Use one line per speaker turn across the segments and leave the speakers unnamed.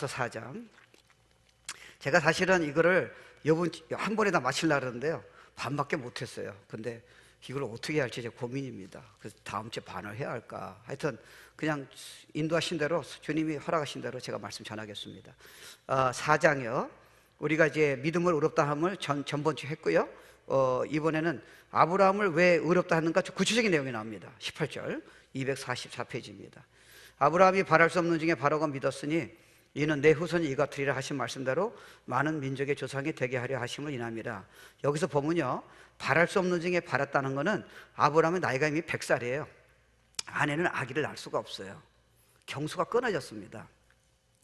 로마서 4장. 제가 사실은 이거를 이번 한 번에 다 마치려고 그러는데요, 반밖에 못했어요. 근데 이걸 어떻게 할지 제 고민입니다. 그래서 다음 주에 반을 해야 할까. 하여튼 그냥 인도하신 대로, 주님이 허락하신 대로 제가 말씀 전하겠습니다. 4장이요. 우리가 이제 믿음을 의롭다 함을 전번 주 했고요. 이번에는 아브라함을 왜 의롭다 하는가 구체적인 내용이 나옵니다. 18절 244페이지입니다. 아브라함이 바랄 수 없는 중에 바라고 믿었으니 이는 내 후손이 이가 되리라 하신 말씀대로 많은 민족의 조상이 되게 하려 하심을 인함이라. 여기서 보면요, 바랄 수 없는 중에 바랐다는 것은 아브라함의 나이가 이미 100살이에요 아내는 아기를 낳을 수가 없어요. 경수가 끊어졌습니다.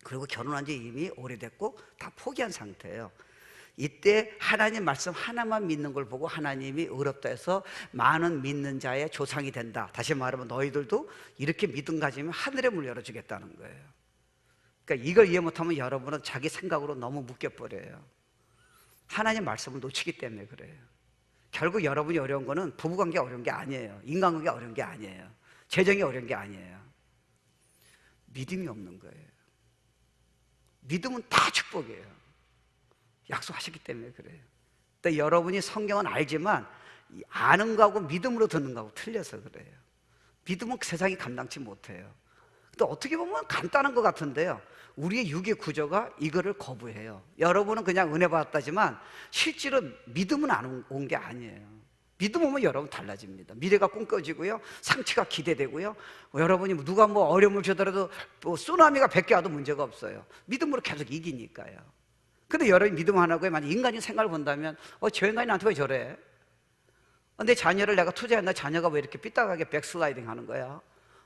그리고 결혼한 지 이미 오래됐고 다 포기한 상태예요. 이때 하나님 말씀 하나만 믿는 걸 보고 하나님이 의롭다 해서 많은 믿는 자의 조상이 된다. 다시 말하면 너희들도 이렇게 믿음 가지면 하늘의 문을 열어주겠다는 거예요. 그러니까 이걸 이해 못하면 여러분은 자기 생각으로 너무 묶여버려요. 하나님 말씀을 놓치기 때문에 그래요. 결국 여러분이 어려운 거는 부부관계가 어려운 게 아니에요. 인간관계가 어려운 게 아니에요. 재정이 어려운 게 아니에요. 믿음이 없는 거예요. 믿음은 다 축복이에요. 약속하셨기 때문에 그래요. 근데 여러분이 성경은 알지만 아는 거하고 믿음으로 듣는 거하고 틀려서 그래요. 믿음은 세상이 감당치 못해요. 또 어떻게 보면 간단한 것 같은데요, 우리의 육의 구조가 이거를 거부해요. 여러분은 그냥 은혜 받았다지만 실제로 믿음은 안 온 게 아니에요. 믿음 오면 여러분 달라집니다. 미래가 꿈꿔지고요, 상치가 기대되고요, 여러분이 누가 뭐 어려움을 주더라도 뭐 쓰나미가 100개 와도 문제가 없어요. 믿음으로 계속 이기니까요. 근데 여러분이 믿음 안 하고 만약 인간적인 생각을 본다면 저 인간이 나한테 왜 저래? 내 자녀를 내가 투자했나, 자녀가 왜 이렇게 삐딱하게 백슬라이딩 하는 거야?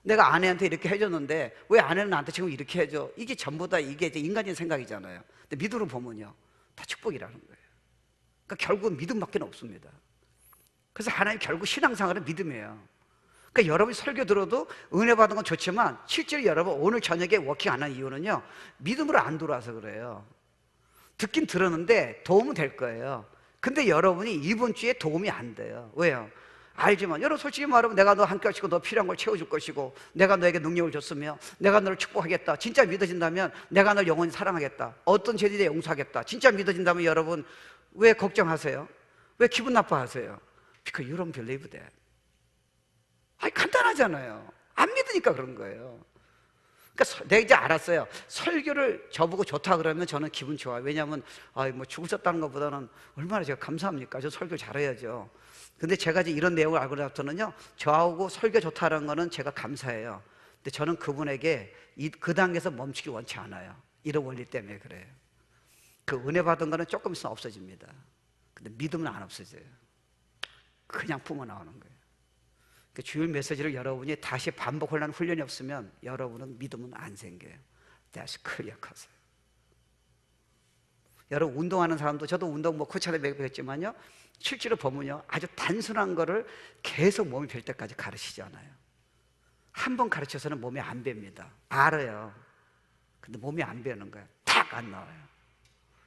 내가 아내한테 이렇게 해줬는데 왜 아내는 나한테 지금 이렇게 해줘? 이게 전부 다 이게 이제 인간적인 생각이잖아요. 근데 믿음으로 보면요, 다 축복이라는 거예요. 그러니까 결국은 믿음밖에 없습니다. 그래서 하나님 결국 신앙생활은 믿음이에요. 그러니까 여러분이 설교 들어도 은혜 받은 건 좋지만 실제로 여러분 오늘 저녁에 워킹 안 하는 이유는요, 믿음으로 안 돌아와서 그래요. 듣긴 들었는데 도움은 될 거예요. 근데 여러분이 이번 주에 도움이 안 돼요. 왜요? 알지만 여러분 솔직히 말하면 내가 너 함께 하시고 너 필요한 걸 채워줄 것이고 내가 너에게 능력을 줬으며 내가 너를 축복하겠다, 진짜 믿어진다면 내가 널 영원히 사랑하겠다, 어떤 죄에 대해 용서하겠다, 진짜 믿어진다면 여러분 왜 걱정하세요? 왜 기분 나빠하세요? Because you don't believe that. 아니 간단하잖아요. 안 믿으니까 그런 거예요. 그러니까 내가 이제 알았어요. 설교를 저보고 좋다 그러면 저는 기분 좋아요. 왜냐하면 뭐 죽으셨다는 것보다는 얼마나 제가 감사합니까? 저 설교 잘해야죠. 근데 제가 이제 이런 내용을 알고 나서는요, 저하고 설교 좋다는 거는 제가 감사해요. 근데 저는 그분에게 그 단계에서 멈추기 원치 않아요. 이런 원리 때문에 그래요. 그 은혜 받은 거는 조금 있으면 없어집니다. 근데 믿음은 안 없어져요. 그냥 뿜어 나오는 거예요. 그 주일 메시지를 여러분이 다시 반복하려는 훈련이 없으면 여러분은 믿음은 안 생겨요. That's clear cut. 여러분 운동하는 사람도, 저도 운동 뭐 코치한테 매일 배웠지만요, 실제로 보면요 아주 단순한 거를 계속 몸이 뵐 때까지 가르치잖아요. 한 번 가르쳐서는 몸이 안 뱄니다. 알아요. 근데 몸이 안 배우는 거예요. 탁 안 나와요.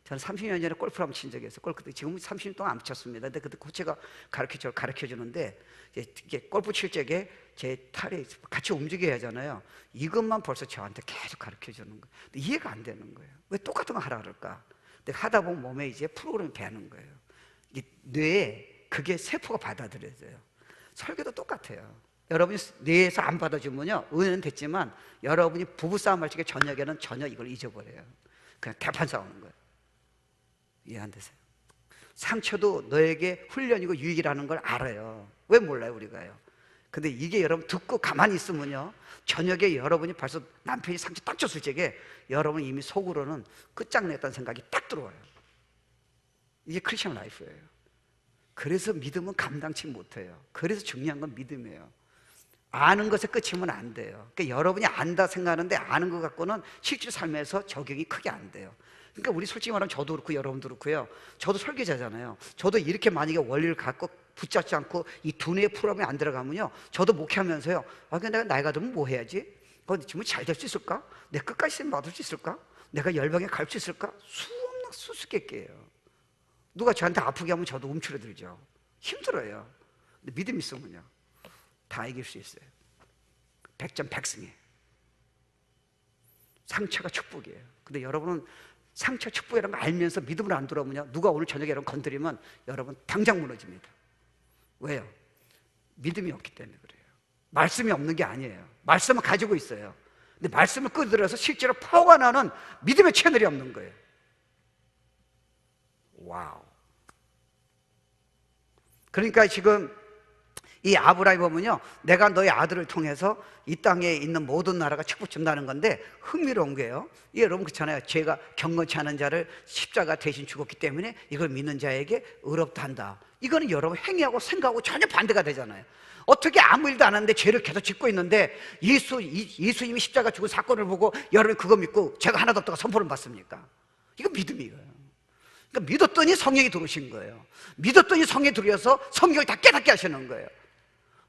저는 30년 전에 골프를 한번 친 적이 있어요. 골프 지금 30년 동안 안 쳤습니다. 근데 그때 코치가 가르쳐 주는데 이게 골프 칠 적에 제 팔이 같이 움직여야 하잖아요. 이것만 벌써 저한테 계속 가르쳐 주는 거예요. 근데 이해가 안 되는 거예요. 왜 똑같은 거 하라 그럴까? 근데 하다 보면 몸에 이제 프로그램이 배는 거예요. 이 뇌에 그게 세포가 받아들여져요. 설교도 똑같아요. 여러분이 뇌에서 안 받아주면요, 은혜는 됐지만 여러분이 부부싸움 할 적에 저녁에는 전혀 이걸 잊어버려요. 그냥 대판 싸우는 거예요. 이해 안 되세요? 상처도 너에게 훈련이고 유익이라는 걸 알아요. 왜 몰라요 우리가요? 근데 이게 여러분 듣고 가만히 있으면요, 저녁에 여러분이 벌써 남편이 상처 딱 줬을 적에 여러분 이미 속으로는 끝장냈다는 생각이 딱 들어와요. 이게 크리스천 라이프예요. 그래서 믿음은 감당치 못해요. 그래서 중요한 건 믿음이에요. 아는 것에 끝이면 안 돼요. 그러니까 여러분이 안다 생각하는데 아는 것 갖고는 실제 삶에서 적용이 크게 안 돼요. 그러니까 우리 솔직히 말하면 저도 그렇고 여러분도 그렇고요, 저도 설계자잖아요. 저도 이렇게 만약에 원리를 갖고 붙잡지 않고 이 두뇌의 프로그램이 안 들어가면요, 저도 목회하면서요, 근데 내가 나이가 들면 뭐 해야지? 지금 잘 될 수 있을까? 내 끝까지 받을 수 있을까? 내가 열방에 갈 수 있을까? 수수께끼예요. 누가 저한테 아프게 하면 저도 움츠러들죠. 힘들어요. 근데 믿음 있으면요 다 이길 수 있어요. 100점 100승이에요. 상처가 축복이에요. 근데 여러분은 상처 축복이라는 거 알면서 믿음을 안 들어오면요, 누가 오늘 저녁에 여러분 건드리면 여러분 당장 무너집니다. 왜요? 믿음이 없기 때문에 그래요. 말씀이 없는 게 아니에요. 말씀은 가지고 있어요. 근데 말씀을 끌어들여서 실제로 파워가 나는 믿음의 채널이 없는 거예요. 와우. 그러니까 지금 이 아브라함이 보면요, 내가 너의 아들을 통해서 이 땅에 있는 모든 나라가 축복 준다는 건데, 흥미로운 게요, 이 여러분 그렇잖아요. 죄가 경건치 않은 자를 십자가 대신 죽었기 때문에 이걸 믿는 자에게 의롭다 한다. 이거는 여러분 행위하고 생각하고 전혀 반대가 되잖아요. 어떻게 아무 일도 안 하는데 죄를 계속 짓고 있는데 예수님이 십자가 죽은 사건을 보고 여러분이 그거 믿고 죄가 하나도 없다고 선포를 받습니까? 이거 믿음이에요. 그러니까 믿었더니 성령이 들어오신 거예요. 믿었더니 성령이 들어와서 성경을 다 깨닫게 하시는 거예요.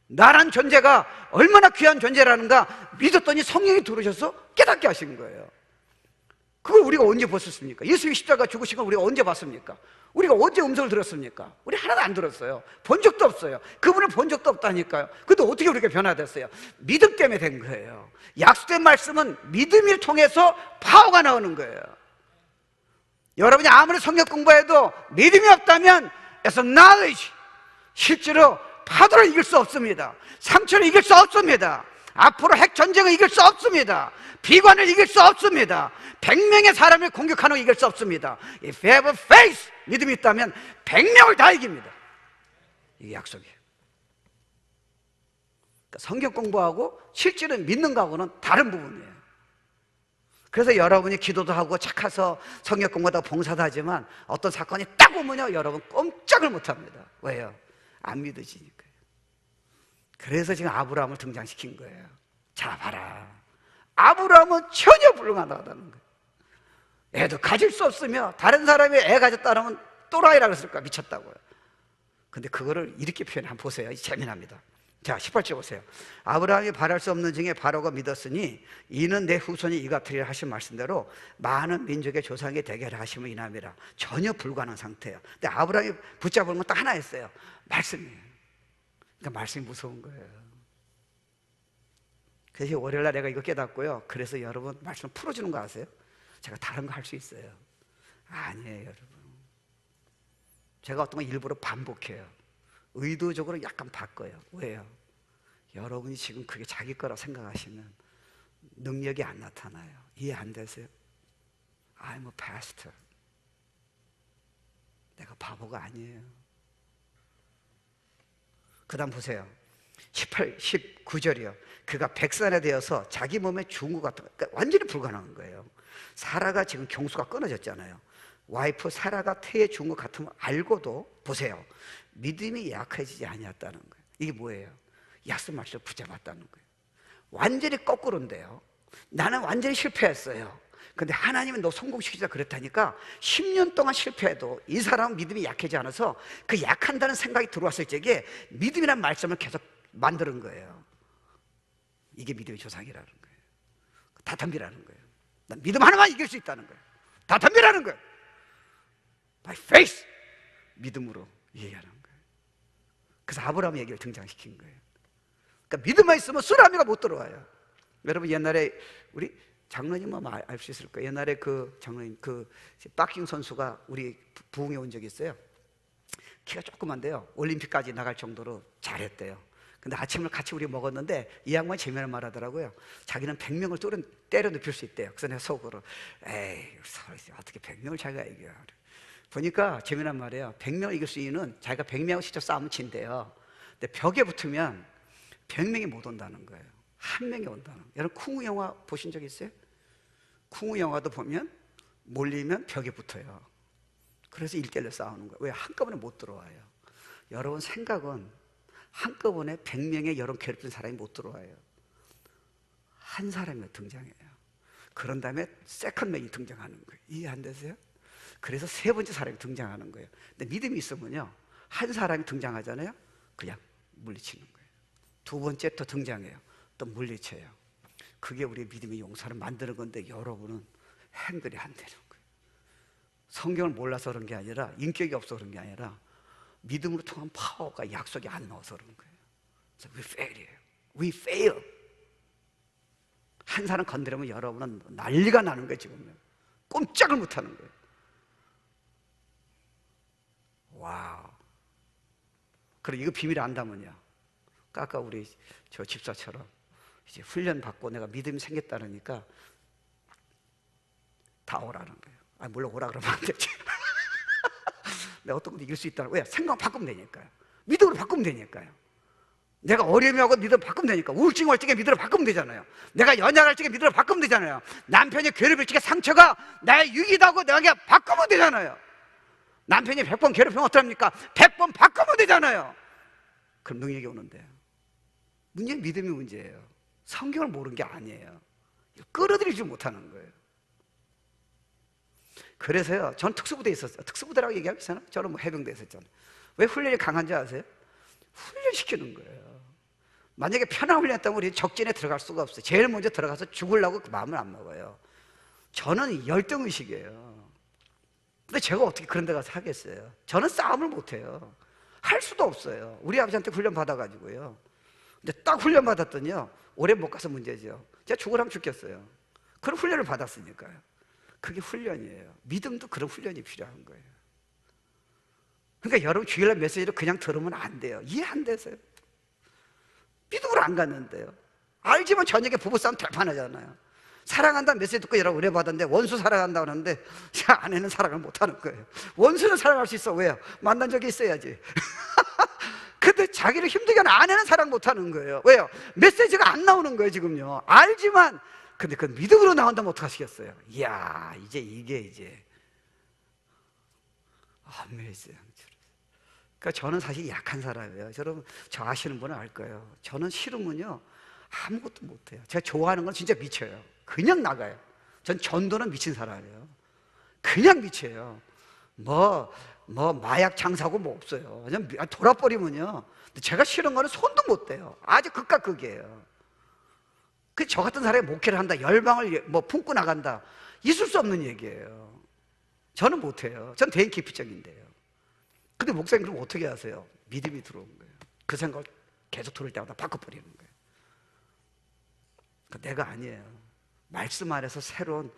나란 존재가 얼마나 귀한 존재라는가 믿었더니 성령이 들어오셔서 깨닫게 하신 거예요. 그걸 우리가 언제 봤었습니까? 예수님이 십자가 죽으신 걸 우리가 언제 봤습니까? 우리가 언제 음성을 들었습니까? 우리 하나도 안 들었어요. 본 적도 없어요. 그분을 본 적도 없다니까요. 근데 어떻게 우리가 변화됐어요? 믿음 때문에 된 거예요. 약속된 말씀은 믿음을 통해서 파워가 나오는 거예요. 여러분이 아무리 성경 공부해도 믿음이 없다면 as a knowledge, 실제로 파도를 이길 수 없습니다. 상처를 이길 수 없습니다. 앞으로 핵 전쟁을 이길 수 없습니다. 비관을 이길 수 없습니다. 100명의 사람을 공격하는 걸 이길 수 없습니다. If you have faith, 믿음이 있다면 100명을 다 이깁니다. 이게 약속이에요. 그러니까 성경 공부하고 실제로 믿는 거하고는 다른 부분이에요. 그래서 여러분이 기도도 하고 착해서 성경 공부하다 봉사도 하지만 어떤 사건이 딱 오면요, 여러분 꼼짝을 못 합니다. 왜요? 안 믿어지니까요. 그래서 지금 아브라함을 등장시킨 거예요. 자, 봐라. 아브라함은 전혀 불가능하다는 거예요. 애도 가질 수 없으며 다른 사람이 애 가졌다 그러면 또라이라고 했을까? 미쳤다고요. 근데 그거를 이렇게 표현해 한번 보세요. 재미납니다. 자, 18절 보세요. 아브라함이 바랄 수 없는 중에 바로가 믿었으니 이는 내 후손이 이 같으리라 하신 말씀대로 많은 민족의 조상이 되게 하라 하심을 인함이라. 전혀 불가능한 상태예요. 근데 아브라함이 붙잡은 건 딱 하나였어요. 말씀이에요. 그러니까 말씀이 무서운 거예요. 그래서 월요일날 내가 이거 깨닫고요, 그래서 여러분 말씀 풀어주는 거 아세요? 제가 다른 거 할 수 있어요. 아니에요, 여러분. 제가 어떤 거 일부러 반복해요. 의도적으로 약간 바꿔요. 왜요? 여러분이 지금 그게 자기 거라고 생각하시면 능력이 안 나타나요. 이해 안 되세요? I'm a pastor. 내가 바보가 아니에요. 그 다음 보세요. 19절이요. 그가 백살에 되어서 자기 몸에 죽은 것 같은, 그러니까 완전히 불가능한 거예요. 사라가 지금 경수가 끊어졌잖아요. 와이프 사라가 태에 죽은 것 같으면 알고도 보세요. 믿음이 약해지지 아니었다는 거예요. 이게 뭐예요? 약속 말씀을 붙잡았다는 거예요. 완전히 거꾸로인데요. 나는 완전히 실패했어요. 근데 하나님은 너 성공시키자 그랬다니까 10년 동안 실패해도 이 사람은 믿음이 약해지지 않아서 그 약한다는 생각이 들어왔을 적에 믿음이라는 말씀을 계속 만드는 거예요. 이게 믿음의 조상이라는 거예요. 다 덤비라는 거예요. 난 믿음 하나만 이길 수 있다는 거예요. 다 덤비라는 거예요. By faith, 믿음으로 얘기하는 거예요. 그래서 아브라함 얘기를 등장시킨 거예요. 그러니까 믿음만 있으면 쓰나미가 못 들어와요. 여러분 옛날에 우리 장로님 아마 알 수 있을 거예요. 옛날에 그 장로님 그 박싱 선수가 우리 부흥에 온 적이 있어요. 키가 조그만데요, 올림픽까지 나갈 정도로 잘했대요. 근데 아침을 같이 우리 먹었는데 이 양반이 재미난 말 하더라고요. 자기는 100명을 때려 눕힐 수 있대요. 그래서 내가 속으로 에이 어떻게 100명을 자기가 이겨. 보니까 재미난 말이에요. 100명을 이길 수 있는 자기가 100명을 직접 싸우면 진대요. 근데 벽에 붙으면 100명이 못 온다는 거예요. 한 명이 온다는 거예요. 여러분 쿵우 영화 보신 적 있어요? 쿵우 영화도 보면 몰리면 벽에 붙어요. 그래서 1대1로 싸우는 거예요. 왜? 한꺼번에 못 들어와요. 여러분 생각은 한꺼번에 100명의 여러분 괴롭힌 사람이 못 들어와요. 한 사람이 등장해요. 그런 다음에 세컨맨이 등장하는 거예요. 이해 안 되세요? 그래서 세 번째 사람이 등장하는 거예요. 근데 믿음이 있으면요, 한 사람이 등장하잖아요, 그냥 물리치는 거예요. 두 번째 또 등장해요, 또 물리쳐요. 그게 우리의 믿음의 용사를 만드는 건데 여러분은 행동이 안 되는 거예요. 성경을 몰라서 그런 게 아니라, 인격이 없어서 그런 게 아니라 믿음으로 통한 파워가 약속이 안 나와서 그런 거예요. 그래서 we fail이에요. We fail. 한 사람 건드리면 여러분은 난리가 나는 거예요. 지금 꼼짝을 못 하는 거예요. 와우. 그래, 이거 비밀 안다면요, 아까 우리 저 집사처럼 이제 훈련 받고 내가 믿음이 생겼다니까 다 오라는 거예요. 아, 물론 오라 그러면 안 되지. 내가 어떤 것도 이길 수 있다는, 왜? 생각 바꾸면 되니까요. 믿음으로 바꾸면 되니까요. 내가 어려움하고 믿음으로 바꾸면 되니까. 우울증 올 적에 믿음으로 바꾸면 되잖아요. 내가 연약할 적에 믿음으로 바꾸면 되잖아요. 남편이 괴롭힐 적에 상처가 나의 유익이다고 내가 바꾸면 되잖아요. 남편이 100번 괴롭히면 어떡합니까? 100번 바꾸면 되잖아요. 그럼 능력이 오는데, 문제는 믿음이 문제예요. 성경을 모르는 게 아니에요. 끌어들이지 못하는 거예요. 그래서요, 전 특수부대에 있었어요. 특수부대라고 얘기하고 있잖아요. 저는 뭐 해병대에 있었잖아요. 왜 훈련이 강한지 아세요? 훈련시키는 거예요. 만약에 편한 훈련했다면 우리 적진에 들어갈 수가 없어요. 제일 먼저 들어가서 죽으려고 그 마음을 안 먹어요. 저는 열등의식이에요. 근데 제가 어떻게 그런 데 가서 하겠어요? 저는 싸움을 못해요. 할 수도 없어요. 우리 아버지한테 훈련 받아가지고요. 근데 딱 훈련 받았더니요, 오래 못 가서 문제죠. 제가 죽으라면 죽겠어요. 그런 훈련을 받았으니까요. 그게 훈련이에요. 믿음도 그런 훈련이 필요한 거예요. 그러니까 여러분, 주일날 메시지를 그냥 들으면 안 돼요. 이해 안 돼서요. 믿음으로 안 갔는데요. 알지만 저녁에 부부싸움 대판하잖아요. 사랑한다는 메시지 듣고 여러분 은혜 받았는데 원수 사랑한다고 하는데 아내는 사랑을 못하는 거예요. 원수는 사랑할 수 있어. 왜요? 만난 적이 있어야지. 근데 자기를 힘들게 하는 아내는 사랑 못하는 거예요. 왜요? 메시지가 안 나오는 거예요 지금요. 알지만, 근데 그 믿음으로 나온다면 어떡하시겠어요? 이야, 이게 이제 아메이징. 그러니까 저는 사실 약한 사람이에요. 여러분, 저 아시는 분은 알 거예요. 저는 싫으면요 아무것도 못해요. 제가 좋아하는 건 진짜 미쳐요. 그냥 나가요. 전 전도는 미친 사람이에요. 그냥 미쳐요. 뭐 마약 장사고 뭐 없어요. 그냥 돌아버리면요, 제가 싫은 거는 손도 못 대요. 아주 극과 극이에요. 그 저 같은 사람이 목회를 한다, 열방을 뭐 품고 나간다, 있을 수 없는 얘기예요. 저는 못해요. 전 대인 기피적인데요. 근데 목사님 그럼 어떻게 하세요? 믿음이 들어온 거예요. 그 생각을 계속 들을 때마다 바꿔버리는 거예요. 그러니까 내가 아니에요. 말씀 안에서 새로운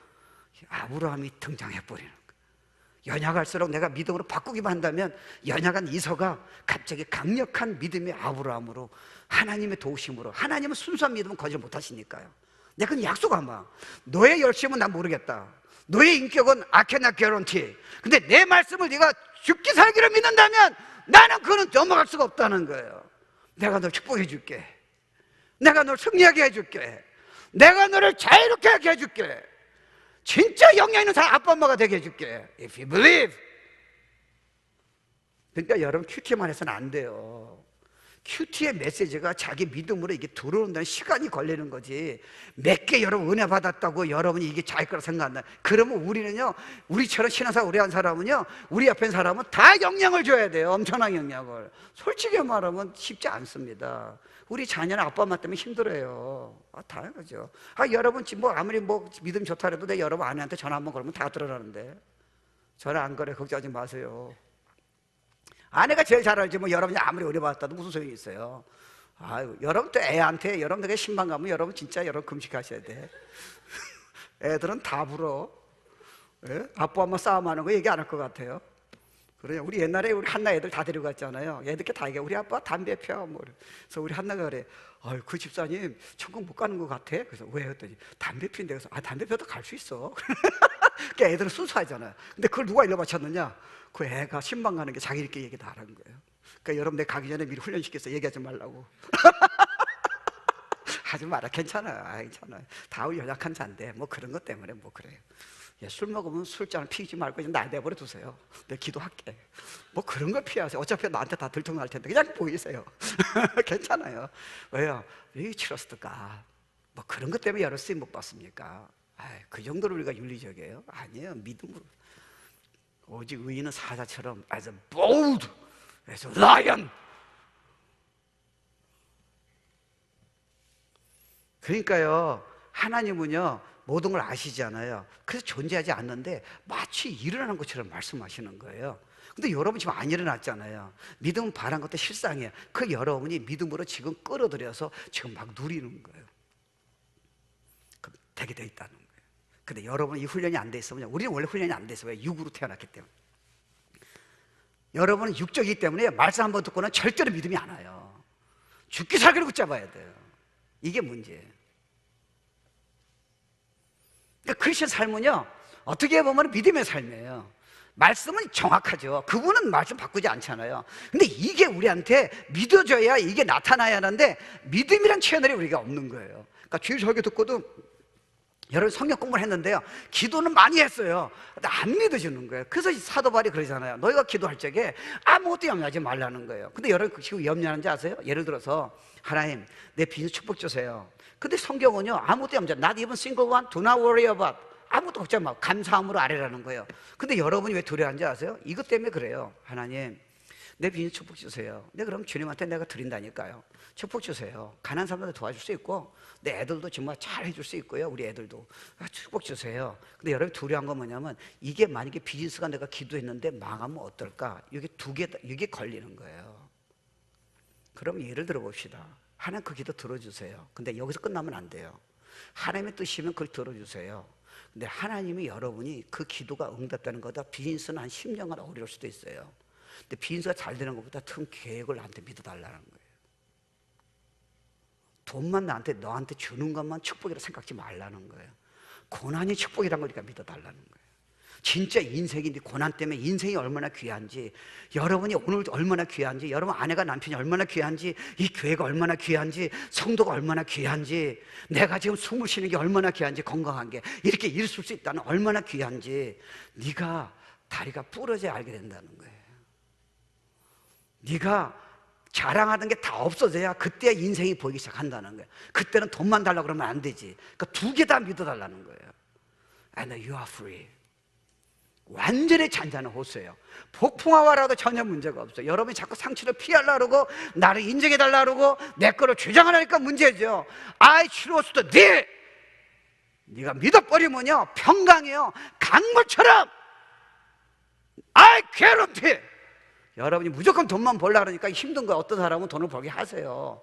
아브라함이 등장해버리는 거예요. 연약할수록 내가 믿음으로 바꾸기만 한다면 연약한 이서가 갑자기 강력한 믿음의 아브라함으로, 하나님의 도우심으로. 하나님은 순수한 믿음은 거절 못하시니까요. 내가 그건 약속하마. 너의 열심은 난 모르겠다. 너의 인격은 I cannot guarantee. 근데 내 말씀을 네가 죽기 살기를 믿는다면 나는 그거는 넘어갈 수가 없다는 거예요. 내가 널 축복해 줄게. 내가 널 승리하게 해줄게. 내가 너를 자유롭게 하게 해줄게. 진짜 영향 있는 사람, 아빠 엄마가 되게 해줄게. If you believe. 그러니까 여러분, 큐티만 해서는 안 돼요. 큐티의 메시지가 자기 믿음으로 이게 들어온다는 시간이 걸리는 거지. 몇 개 여러분 은혜 받았다고 여러분이 이게 자기 거라 생각한다. 그러면 우리는요, 우리처럼 신앙생활 오래 한 사람은요, 우리 옆에 있는 사람은 다 영향을 줘야 돼요. 엄청난 영향을. 솔직히 말하면 쉽지 않습니다. 우리 자녀는 아빠 엄마 때문에 힘들어요. 당연하죠. 여러분 뭐 아무리 뭐 믿음 좋다 해도 내 여러분 아내한테 전화 한번 걸으면 다 들어라는데 전화 안 걸어요. 걱정하지 마세요. 아내가 제일 잘 알지. 뭐 여러분이 아무리 오래 받았다도 무슨 소용이 있어요. 여러분 또 애한테 여러분에게 신방 가면 여러분 진짜 여러분 금식하셔야 돼. 애들은 다 불어. 예? 아빠 엄마 싸움하는 거 얘기 안 할 것 같아요. 그래요. 우리 옛날에 우리 한나 애들 다 데리고 갔잖아요. 애들께 다 얘기해. 우리 아빠 담배 펴. 뭐. 그래서 우리 한나가 그래. 그 집사님 천국 못 가는 것 같아. 그래서 왜? 했더니 담배 피는데. 그래서 담배 펴도 갈 수 있어. 그러니까 애들은 순수하잖아요. 근데 그걸 누가 일러 바쳤느냐? 그 애가 신방 가는 게 자기들끼리 얘기 다 하는 거예요. 그러니까 여러분, 내 가기 전에 미리 훈련시켰어. 얘기하지 말라고. 하지 마라. 괜찮아요. 괜찮아요. 다 우리 연약한 자인데 뭐 그런 것 때문에 뭐 그래요. 술 먹으면 술잔을 피우지 말고 그냥 날 내버려 두세요. 내가 기도할게. 뭐 그런 걸 피하세요. 어차피 나한테 다 들통날 텐데 그냥 보이세요. 괜찮아요. 왜요? 이 트러스트가 뭐 그런 것 때문에 여러 쓰임 못 받습니까? 그 정도로 우리가 윤리적이에요? 아니에요. 믿음으로. 오직 의인은 사자처럼 as a bold as a lion. 그러니까요, 하나님은요 모든 걸 아시잖아요. 그래서 존재하지 않는데 마치 일어나는 것처럼 말씀하시는 거예요. 근데 여러분 지금 안 일어났잖아요. 믿음은 바란 것도 실상이에요. 그 여러분이 믿음으로 지금 끌어들여서 지금 막 누리는 거예요. 되게 돼 있다는 거예요. 근데 여러분은 이 훈련이 안 돼 있으면, 우리는 원래 훈련이 안 돼 있어요. 육으로 태어났기 때문에. 여러분은 육적이기 때문에 말씀 한번 듣고는 절대로 믿음이 안 와요. 죽기 살기를 붙잡아야 돼요. 이게 문제예요. 그러니까 크리스천 삶은요, 어떻게 보면 믿음의 삶이에요. 말씀은 정확하죠. 그분은 말씀 바꾸지 않잖아요. 근데 이게 우리한테 믿어져야 이게 나타나야 하는데, 믿음이란 채널이 우리가 없는 거예요. 그러니까 주일 설교 듣고도 여러분 성경 공부를 했는데요, 기도는 많이 했어요. 근데 안 믿어지는 거예요. 그래서 사도 바울이 그러잖아요. 너희가 기도할 적에 아무것도 염려하지 말라는 거예요. 근데 여러분 지금 염려하는지 아세요? 예를 들어서 하나님, 내 빈수 축복 주세요. 근데 성경은요, 아무것도 염려, not even single one, do not worry about, 아무것도 걱정 마, 감사함으로 아뢰라는 거예요. 근데 여러분이 왜 두려워하는지 아세요? 이것 때문에 그래요. 하나님, 내 빈수 축복 주세요. 네, 그럼 주님한테 내가 드린다니까요. 축복 주세요. 가난한 사람들도 도와줄 수 있고, 내 애들도 정말 잘 해줄 수 있고요. 우리 애들도 축복 주세요. 근데 여러분 두려운 건 뭐냐면, 이게 만약에 비즈니스가 내가 기도했는데 망하면 어떨까? 이게 걸리는 거예요. 그럼 예를 들어 봅시다. 하나님 그 기도 들어주세요. 근데 여기서 끝나면 안 돼요. 하나님의 뜻이면 그걸 들어주세요. 근데 하나님이 여러분이 그 기도가 응답되는 것보다 비즈니스는 한 10년간 어려울 수도 있어요. 근데 비즈니스가 잘 되는 것보다 큰 계획을 나한테 믿어달라는 거예요. 돈만 너한테 주는 것만 축복이라 생각지 말라는 거예요. 고난이 축복이라는 거니까 믿어달라는 거예요. 진짜 인생인데, 고난 때문에 인생이 얼마나 귀한지, 여러분이 오늘 얼마나 귀한지, 여러분 아내가 남편이 얼마나 귀한지, 이 교회가 얼마나 귀한지, 성도가 얼마나 귀한지, 내가 지금 숨을 쉬는 게 얼마나 귀한지, 건강한 게 이렇게 일을 수 있다는 얼마나 귀한지, 네가 다리가 부러져야 알게 된다는 거예요. 네가 자랑하던 게 다 없어져야 그때 인생이 보이기 시작한다는 거예요. 그때는 돈만 달라고 그러면 안 되지. 그러니까 두 개 다 믿어달라는 거예요. And you are free. 완전히 잔잔한 호수예요. 폭풍아 와라도 전혀 문제가 없어요. 여러분이 자꾸 상처를 피하려고 그러고, 나를 인정해달라고 그러고, 내 거를 주장하려니까 문제죠. I trust thee. 네가 믿어버리면요, 평강이에요. 강물처럼. I guarantee. 여러분이 무조건 돈만 벌려고 그러니까 힘든 거야. 어떤 사람은 돈을 벌게 하세요.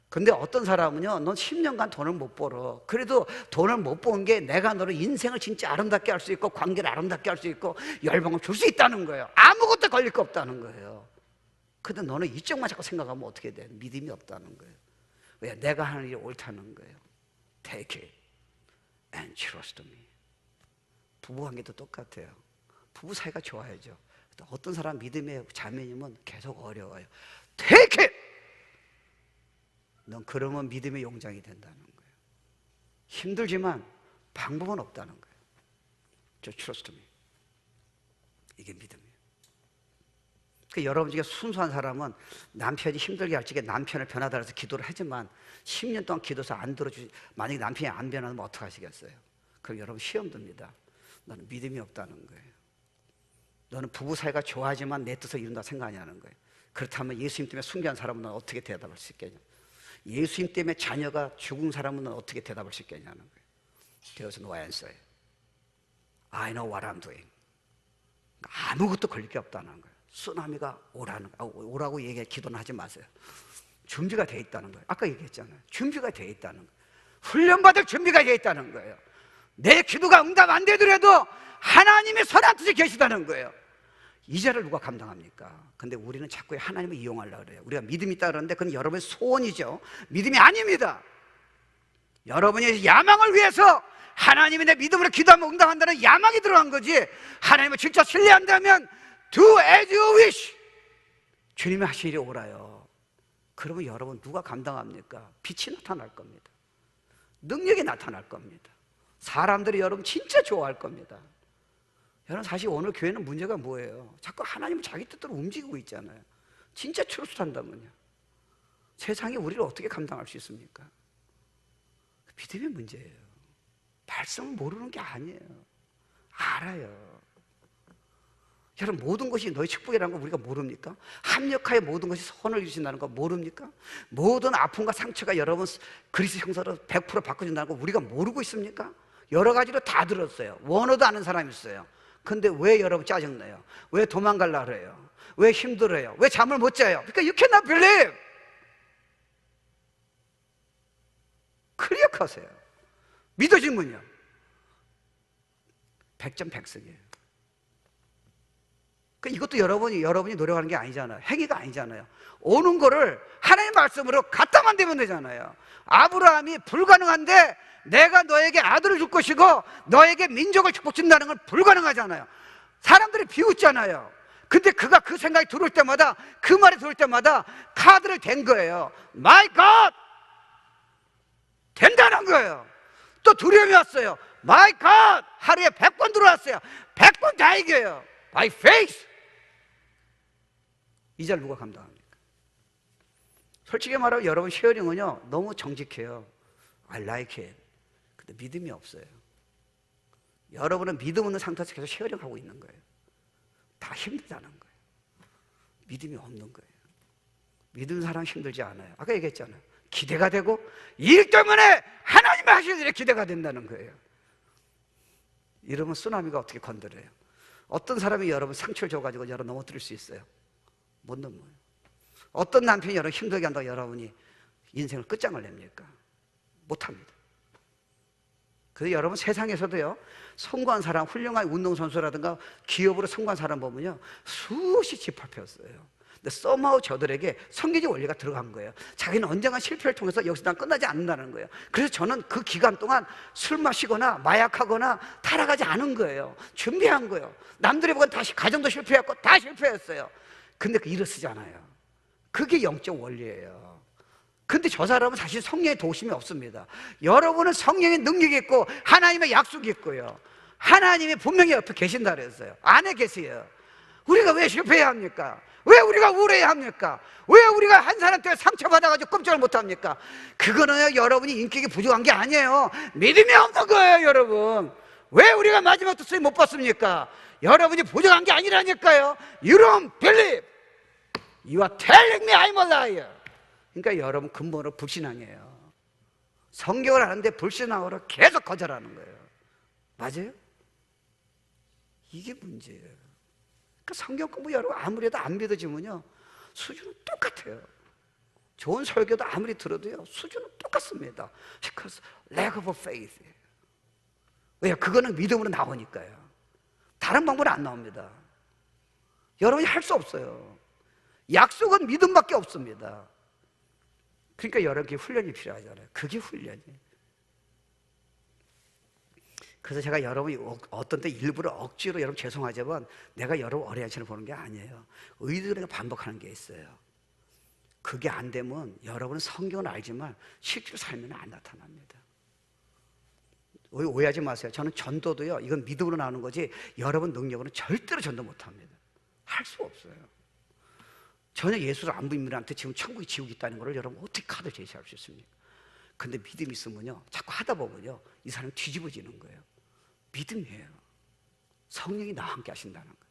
근데 어떤 사람은요, 넌 10년간 돈을 못 벌어. 그래도 돈을 못 번 게 내가 너를 인생을 진짜 아름답게 할 수 있고, 관계를 아름답게 할 수 있고, 열방을 줄 수 있다는 거예요. 아무것도 걸릴 거 없다는 거예요. 근데 너는 이쪽만 자꾸 생각하면 어떻게 돼? 믿음이 없다는 거예요. 왜? 내가 하는 일이 옳다는 거예요. Take it and trust me. 부부관계도 똑같아요. 부부 사이가 좋아야죠. 어떤 사람 믿음의 자매님은 계속 어려워요. Take it! 넌 그러면 믿음의 용장이 된다는 거예요. 힘들지만 방법은 없다는 거예요. Just trust me. 이게 믿음이에요. 그러니까 여러분 중에 순수한 사람은 남편이 힘들게 할 적에 남편을 변화달라서 기도를 하지만 10년 동안 기도해서 안 들어주지, 만약에 남편이 안 변하면 어떡하시겠어요? 그럼 여러분 시험 듭니다. 너는 믿음이 없다는 거예요. 너는 부부 사이가 좋아하지만 내 뜻을 이룬다 생각하냐는 거예요. 그렇다면 예수님 때문에 순교한 사람은 넌 어떻게 대답할 수 있겠냐? 예수님 때문에 자녀가 죽은 사람은 넌 어떻게 대답할 수 있겠냐는 거예요. There's no answer. I know what I'm doing. 아무것도 걸릴 게 없다는 거예요. 쓰나미가 오라고 기도는 하지 마세요. 준비가 돼 있다는 거예요. 아까 얘기했잖아요. 준비가 돼 있다는 거예요. 훈련받을 준비가 돼 있다는 거예요. 내 기도가 응답 안 되더라도 하나님의 선한 뜻이 계시다는 거예요. 이 자를 누가 감당합니까? 근데 우리는 자꾸 하나님을 이용하려고 그래요. 우리가 믿음이 있다 그러는데 그건 여러분의 소원이죠. 믿음이 아닙니다. 여러분이 야망을 위해서 하나님이 내 믿음으로 기도하면 응답한다는 야망이 들어간 거지, 하나님을 진짜 신뢰한다면 do as you wish. 주님이 하실 일이 오라요. 그러면 여러분 누가 감당합니까? 빛이 나타날 겁니다. 능력이 나타날 겁니다. 사람들이 여러분 진짜 좋아할 겁니다. 여러분 사실 오늘 교회는 문제가 뭐예요? 자꾸 하나님은 자기 뜻대로 움직이고 있잖아요. 진짜 트러스트한다면요, 세상이 우리를 어떻게 감당할 수 있습니까? 믿음의 문제예요. 말씀을 모르는 게 아니에요. 알아요. 여러분 모든 것이 너희 축복이라는 거 우리가 모릅니까? 합력하여 모든 것이 선을 주신다는 거 모릅니까? 모든 아픔과 상처가 여러분 그리스도 형사로 100% 바꿔준다는 거 우리가 모르고 있습니까? 여러 가지로 다 들었어요. 원어도 아는 사람이 있어요. 근데 왜 여러분 짜증내요? 왜 도망가려고 그래요? 왜 힘들어요? 왜 잠을 못 자요? 그러니까 you cannot believe. 클리어하세요. 믿어지면요, 백전백승이에요. 이것도 여러분이 노력하는 게 아니잖아요. 행위가 아니잖아요. 오는 거를 하나님의 말씀으로 갖다만 대면 되잖아요. 아브라함이 불가능한데 내가 너에게 아들을 줄 것이고 너에게 민족을 축복준다는 건 불가능하잖아요. 사람들이 비웃잖아요. 근데 그가 그 생각이 들을 때마다, 그 말이 들을 때마다 카드를 댄 거예요. 마이 갓! 된다는 거예요. 또 두려움이 왔어요. 마이 갓! 하루에 100번 들어왔어요. 100번 다 이겨요. By faith! 이 잘 누가 감당합니까? 솔직히 말하면 여러분 쉐어링은요 너무 정직해요. I like it. 근데 믿음이 없어요. 여러분은 믿음 없는 상태에서 계속 쉐어링하고 있는 거예요. 다 힘들다는 거예요. 믿음이 없는 거예요. 믿는 사람 힘들지 않아요. 아까 얘기했잖아요. 기대가 되고 일 때문에 하나님의 하시는 일에 기대가 된다는 거예요. 이러면 쓰나미가 어떻게 건드려요? 어떤 사람이 여러분 상처를 줘가지고 여러분 넘어뜨릴 수 있어요? 못 넘어요. 어떤 남편이 여러분 힘들게 한다고 여러분이 인생을 끝장을 냅니까? 못합니다. 그래서 여러분 세상에서도요 성공한 사람, 훌륭한 운동선수라든가 기업으로 성공한 사람 보면요 수없이 짓밟혔어요. 근데 somehow 저들에게 성경적 원리가 들어간 거예요. 자기는 언젠가 실패를 통해서 여기서 난 끝나지 않는다는 거예요. 그래서 저는 그 기간 동안 술 마시거나 마약하거나 타락하지 않은 거예요. 준비한 거예요. 남들이 보건 다시 가정도 실패했고 다 실패했어요. 근데 그 일을 쓰잖아요. 그게 영적 원리예요. 근데 저 사람은 사실 성령의 도심이 없습니다. 여러분은 성령의 능력이 있고 하나님의 약속이 있고요. 하나님이 분명히 옆에 계신다 그랬어요. 안에 계세요. 우리가 왜 실패해야 합니까? 왜 우리가 우울해야 합니까? 왜 우리가 한 사람 때문에 상처받아가지고 꼼짝을 못합니까? 그거는 여러분이 인격이 부족한 게 아니에요. 믿음이 없는 거예요, 여러분. 왜 우리가 마지막도 쓰임 못 봤습니까? 여러분이 부족한 게 아니라니까요. You don't believe. You are telling me I'm a liar. 그러니까 여러분 근본으로 불신앙이에요. 성경을 아는데 불신앙으로 계속 거절하는 거예요. 맞아요? 이게 문제예요. 그러니까 성경 공부 여러분 아무리 해도 안 믿어지면요 수준은 똑같아요. 좋은 설교도 아무리 들어도요 수준은 똑같습니다. Because lack of faith. 왜요? 그거는 믿음으로 나오니까요. 다른 방법은 안 나옵니다. 여러분이 할 수 없어요. 약속은 믿음밖에 없습니다. 그러니까 여러분께 훈련이 필요하잖아요. 그게 훈련이에요. 그래서 제가 여러분이 어떤 때 일부러 억지로 여러분 죄송하지만 내가 여러분 어레한시를 보는 게 아니에요. 의도를 반복하는 게 있어요. 그게 안 되면 여러분은 성경을 알지만 실제로 살면 안 나타납니다. 오해하지 마세요. 저는 전도도요 이건 믿음으로 나오는 거지 여러분 능력으로는 절대로 전도 못합니다. 할 수 없어요. 전혀 예수를 안 믿는 분한테 지금 천국이 지옥이 있다는 걸 여러분 어떻게 카드 제시할 수 있습니까? 근데 믿음이 있으면요 자꾸 하다 보면요 이 사람이 뒤집어지는 거예요. 믿음이에요. 성령이 나와 함께 하신다는 거예요.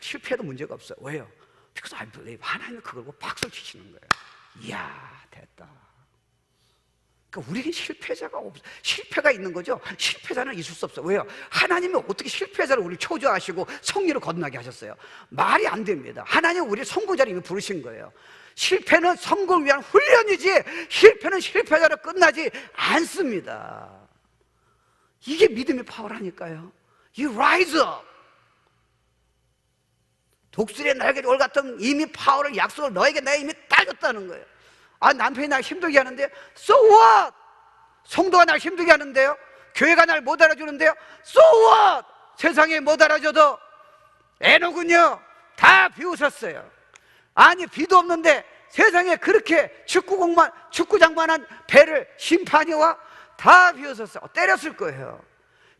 실패해도 문제가 없어요. 왜요? Because I believe. 하나님이 그걸 보고 박수를 치시는 거예요. 이야 됐다. 그러니까 우리에겐 실패자가 없어요. 실패가 있는 거죠. 실패자는 있을 수 없어요. 왜요? 하나님이 어떻게 실패자를 우리를 초조하시고 성리로 거듭나게 하셨어요? 말이 안 됩니다. 하나님은 우리를 성공자로 이미 부르신 거예요. 실패는 성공을 위한 훈련이지 실패는 실패자로 끝나지 않습니다. 이게 믿음의 파워라니까요. You rise up. 독수리의 날개 올 같은 이미 파워를 약속을 너에게 내가 이미 따줬다는 거예요. 아 남편이 날 힘들게 하는데 So what? 성도가 날 힘들게 하는데요 교회가 날 못 알아주는데요 So what? 세상에 못 알아줘도 에녹은요 다 비웃었어요. 아니 비도 없는데 세상에 그렇게 축구장만한 배를 심판이 와? 다 비웃었어요. 때렸을 거예요.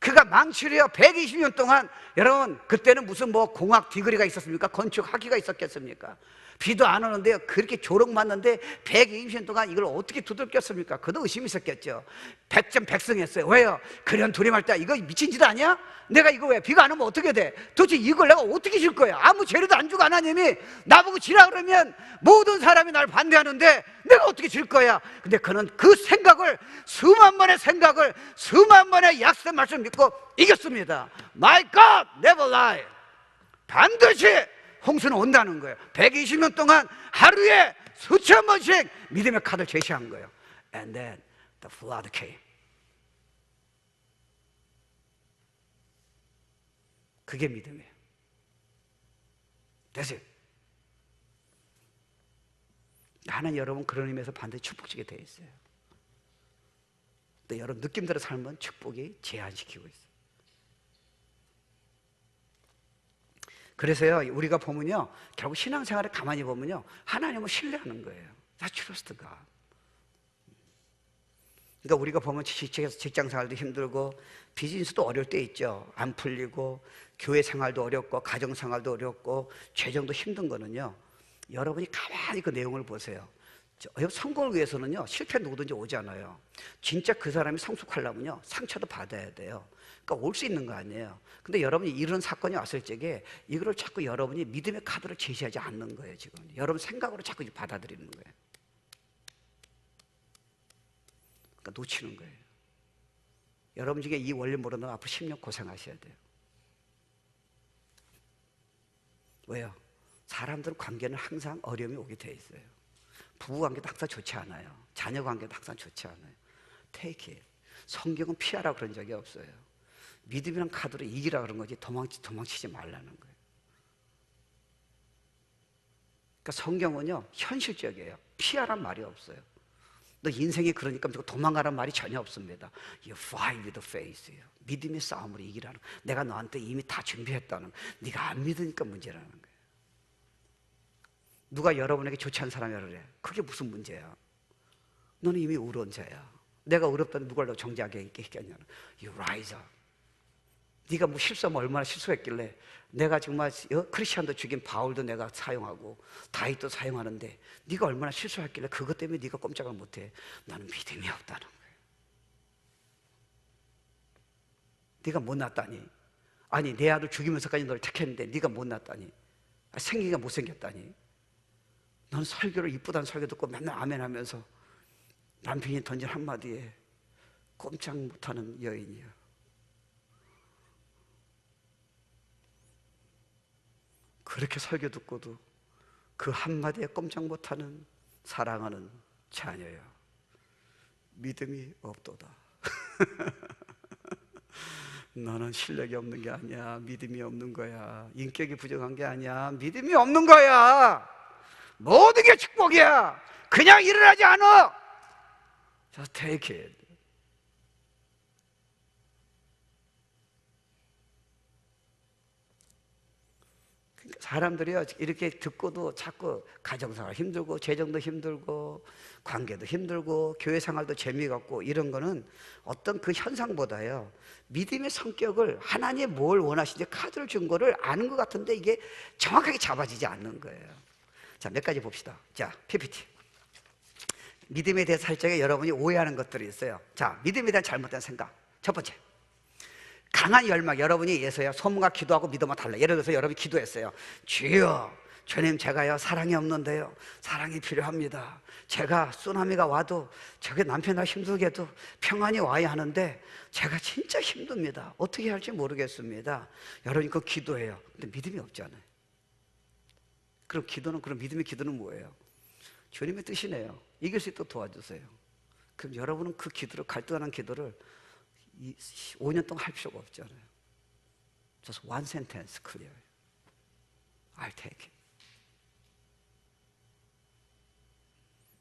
그가 망치려 120년 동안 여러분 그때는 무슨 뭐 공학 디그리가 있었습니까? 건축 학위가 있었겠습니까? 비도 안 오는데요 그렇게 조롱 맞는데 120년 동안 이걸 어떻게 두들겼습니까? 그도 의심이 있었겠죠. 백전백승했어요. 왜요? 그런 두려움할 때 이거 미친 짓 아니야? 내가 이거 왜 비가 안 오면 어떻게 돼? 도대체 이걸 내가 어떻게 질 거야? 아무 죄로도 안 주고 하나님이 나보고 지라 그러면 모든 사람이 날 반대하는데 내가 어떻게 질 거야? 근데 그는 그 생각을 수만 번의 약속의 말씀 믿고 이겼습니다. My God never lie. 반드시 홍수는 온다는 거예요. 120년 동안 하루에 수천 번씩 믿음의 카드를 제시한 거예요. And then the flood came. 그게 믿음이에요. 됐어요. 하나님 여러분 그런 의미에서 반드시 축복주게 되어 있어요. 또 여러분 느낌대로 살면 축복이 제한시키고 있어요. 그래서요 우리가 보면요 결국 신앙생활을 가만히 보면요 하나님을 신뢰하는 거예요. 다 trust God. 그러니까 우리가 보면 직장생활도 힘들고 비즈니스도 어려울 때 있죠. 안 풀리고 교회 생활도 어렵고 가정생활도 어렵고 재정도 힘든 거는요 여러분이 가만히 그 내용을 보세요. 성공을 위해서는요 실패 누구든지 오잖아요. 진짜 그 사람이 성숙하려면요 상처도 받아야 돼요. 그러니까 올 수 있는 거 아니에요. 근데 여러분이 이런 사건이 왔을 적에 이거를 자꾸 여러분이 믿음의 카드를 제시하지 않는 거예요. 지금 여러분 생각으로 자꾸 받아들이는 거예요. 그러니까 놓치는 거예요. 여러분 중에 이 원리 모르는 앞으로 10년 고생하셔야 돼요. 왜요? 사람들 관계는 항상 어려움이 오게 돼 있어요. 부부관계도 항상 좋지 않아요. 자녀관계도 항상 좋지 않아요. Take it. 성경은 피하라 그런 적이 없어요. 믿음이란 카드로 이기라 그런 거지 도망치지 말라는 거예요. 그러니까 성경은요 현실적이에요. 피하란 말이 없어요. 너 인생이 그러니까 도망가란 말이 전혀 없습니다. You fight with faith예요. 믿음의 싸움으로 이기라는 거예요. 내가 너한테 이미 다 준비했다는 거예요. 네가 안 믿으니까 문제라는 거예요. 누가 여러분에게 좋지 않은 사람이라 그래. 그게 무슨 문제야? 너는 이미 의로운 자야. 내가 어렵다는 누가 너 정죄하게 했겠냐는. You rise up. 네가 뭐 실수하면 얼마나 실수했길래 내가 정말 크리스천도 죽인 바울도 내가 사용하고 다윗도 사용하는데 네가 얼마나 실수했길래 그것 때문에 네가 꼼짝을 못해. 나는 믿음이 없다는 거예요. 네가 못났다니. 아니 내 아들 죽이면서까지 너를 택했는데 네가 못났다니. 생기가 못생겼다니. 넌 설교를 이쁘다는 설교 듣고 맨날 아멘 하면서 남편이 던진 한마디에 꼼짝 못하는 여인이야. 그렇게 설교 듣고도 그 한마디에 꼼짝 못하는 사랑하는 자녀야. 믿음이 없도다. 너는 실력이 없는 게 아니야. 믿음이 없는 거야. 인격이 부족한 게 아니야. 믿음이 없는 거야. 모든 게 축복이야. 그냥 일어나지 않아. Just take it. 사람들이요 이렇게 듣고도 자꾸 가정생활 힘들고 재정도 힘들고 관계도 힘들고 교회 생활도 재미가 없고 이런 거는 어떤 그 현상보다요 믿음의 성격을 하나님이 뭘 원하시는지 카드를 준 거를 아는 것 같은데 이게 정확하게 잡아지지 않는 거예요. 자, 몇 가지 봅시다. 자, PPT. 믿음에 대해서 할 적에 여러분이 오해하는 것들이 있어요. 자, 믿음에 대한 잘못된 생각. 첫 번째, 강한 열망. 여러분이 예서요 소문과 기도하고 믿음은 달라. 예를 들어서 여러분이 기도했어요. 주여 주님 제가요 사랑이 없는데요 사랑이 필요합니다. 제가 쓰나미가 와도 저게 남편하고 힘들게 해도 평안이 와야 하는데 제가 진짜 힘듭니다. 어떻게 할지 모르겠습니다. 여러분이 그 기도해요. 근데 믿음이 없잖아요. 그럼 기도는 그럼 믿음의 기도는 뭐예요? 주님의 뜻이네요. 이길 수 있도록 도와주세요. 그럼 여러분은 그 기도를 갈등하는 기도를 5년 동안 할 필요가 없잖아요. Just one sentence clear. I'll take it.